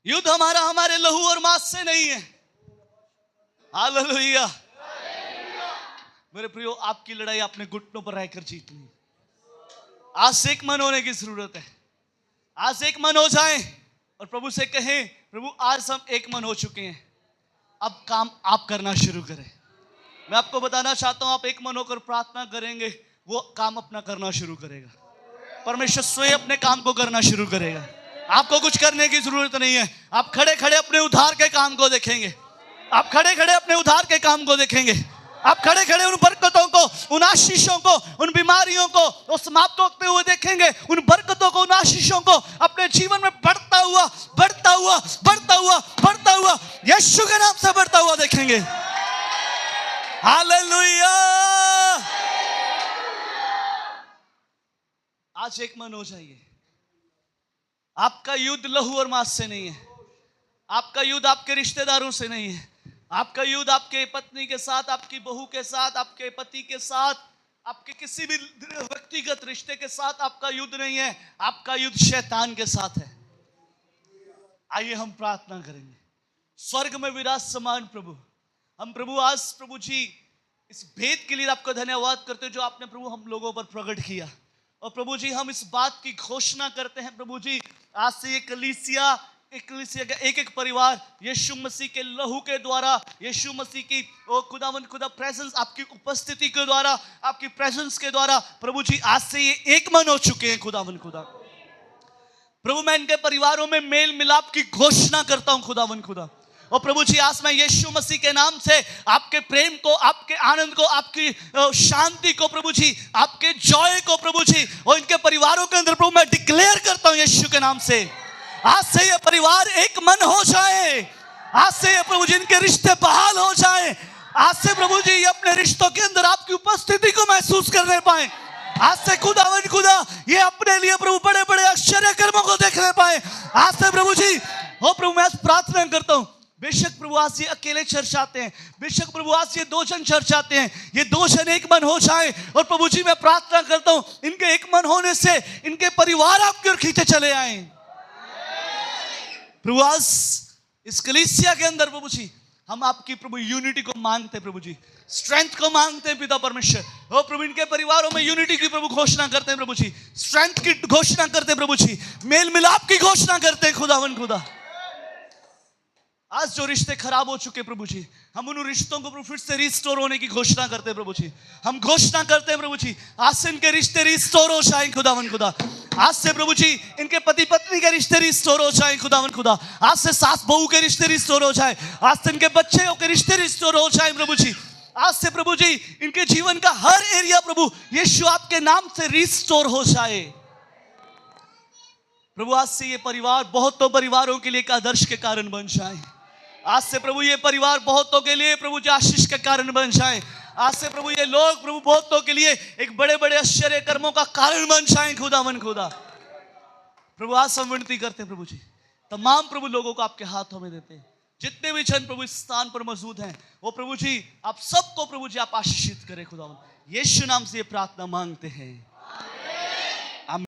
युद्ध हमारा हमारे लहू और मांस से नहीं है। हालेलुया। मेरे प्रियो, आपकी लड़ाई अपने घुटनों पर रहकर जीतनी। आज से एक मन होने की जरूरत है। आज से एक मन हो जाए और प्रभु से कहें, प्रभु आज हम एक मन हो चुके हैं, अब काम आप करना शुरू करें। मैं आपको बताना चाहता हूं, आप एक मन होकर प्रार्थना करेंगे, वो काम अपना करना शुरू करेगा। परमेश्वर स्वयं अपने काम को करना शुरू करेगा। आपको कुछ करने की जरूरत नहीं है। आप खड़े खड़े अपने उद्धार के काम को देखेंगे। आप खड़े खड़े अपने उद्धार के काम को देखेंगे। आप खड़े खड़े उन बरकतों को, उन आशीषों को, उन बीमारियों को वो समाप्त होते हुए देखेंगे। उन बरकतों को, उन आशीषों को अपने जीवन में बढ़ता हुआ, बढ़ता हुआ, बढ़ता हुआ, बढ़ता हुआ, यीशु के नाम से बढ़ता हुआ देखेंगे। हालेलुया। आज एक मन हो जाइए। आपका युद्ध लहू और मांस से नहीं है। आपका युद्ध आपके रिश्तेदारों से नहीं है। आपका युद्ध आपके पत्नी के साथ, आपकी बहू के साथ, आपके पति के साथ, आपके किसी भी व्यक्तिगत रिश्ते के साथ आपका युद्ध नहीं है। आपका युद्ध शैतान के साथ है। आइए हम प्रार्थना करेंगे। स्वर्ग में विराजमान प्रभु, हम प्रभु आज प्रभु जी इस भेद के लिए आपका धन्यवाद करते हैं जो आपने प्रभु हम लोगों पर प्रकट किया। और प्रभु जी हम इस बात की घोषणा करते हैं प्रभु जी, आज से ये कलीसिया का एक एक परिवार यीशु मसीह के लहू के द्वारा, यीशु मसीह की ओ खुदावंद खुदा प्रेजेंस, आपकी उपस्थिति के द्वारा, आपकी प्रेजेंस के द्वारा प्रभु जी आज से ये एक मन हो चुके हैं। खुदावंद खुदा प्रभु, मैं इनके परिवारों में मेल मिलाप की घोषणा करता हूं। खुदावंद खुदा और प्रभु जी आज मैं यीशु मसीह के नाम से आपके प्रेम को, आपके आनंद को, आपकी शांति को प्रभु जी, आपके जॉय को प्रभु जी और इनके परिवारों के अंदर प्रभु मैं डिक्लेयर करता हूं यीशु के नाम से। आज से ये परिवार एक मन हो जाए। आज से ये प्रभु जी इनके रिश्ते बहाल हो जाए। आज से प्रभु जी ये अपने रिश्तों के अंदर आपकी उपस्थिति को महसूस करने पाए। आज से खुदावंद खुदा ये अपने लिए प्रभु बड़े बड़े आश्चर्य कर्मों को देखने पाए। आज से प्रभु जी हो प्रभु मैं आज प्रार्थना करता हूं, बेशक प्रभु आज ये अकेले चर्च आते हैं, बेशक प्रभु आज ये 2 जन चर्च आते हैं, ये 2 जन एक मन हो जाए। और प्रभु जी मैं प्रार्थना करता हूं इनके एक मन होने से इनके परिवार आपकी ओर खींचे चले आए। प्रभु आज इस कलीसिया के अंदर प्रभु जी हम आपकी प्रभु यूनिटी को मांगते हैं। प्रभु जी स्ट्रेंथ को मांगते हैं पिता परमेश्वर। ओ प्रभु इनके परिवारों में यूनिटी की प्रभु घोषणा करते हैं प्रभु जी, स्ट्रेंथ की घोषणा करते हैं प्रभु जी, मेल मिलाप की घोषणा करते हैं खुदावन खुदा। आज जो रिश्ते खराब हो चुके प्रभु जी, हम उन रिश्तों को प्रभु फिर से रिस्टोर होने की घोषणा करते हैं प्रभु जी। हम घोषणा करते हैं प्रभु जी आज से इनके रिश्ते रिस्टोर हो जाए खुदावन खुदा। आज से प्रभु जी इनके पति पत्नी के रिश्ते रिस्टोर हो जाए खुदावन खुदा। आज से सास बहू के रिश्ते रिस्टोर हो जाए। आज से इनके बच्चों के रिश्ते रिस्टोर हो जाए प्रभु जी। आज से प्रभु जी इनके जीवन का हर एरिया प्रभु यीशु आपके नाम से रिस्टोर हो जाए प्रभु। आज से ये परिवार बहुतों परिवारों के लिए एक आदर्श के कारण बन जाए। आज से प्रभु ये परिवार बहुतों के लिए प्रभु जी आशीष के कारण बन जाए। आज से प्रभु ये लोग प्रभु बहुतों के लिए एक बड़े बड़े आश्चर्य कर्मों का कारण बन जाए खुदावन खुदा। प्रभु आज हम विनती करते हैं प्रभु जी, तमाम प्रभु लोगों को आपके हाथों में देते हैं। जितने भी जन प्रभु इस स्थान पर मौजूद हैं वो प्रभु जी आप सबको प्रभु जी आप आशीषित करें खुदावन। यीशु नाम से ये प्रार्थना मांगते हैं।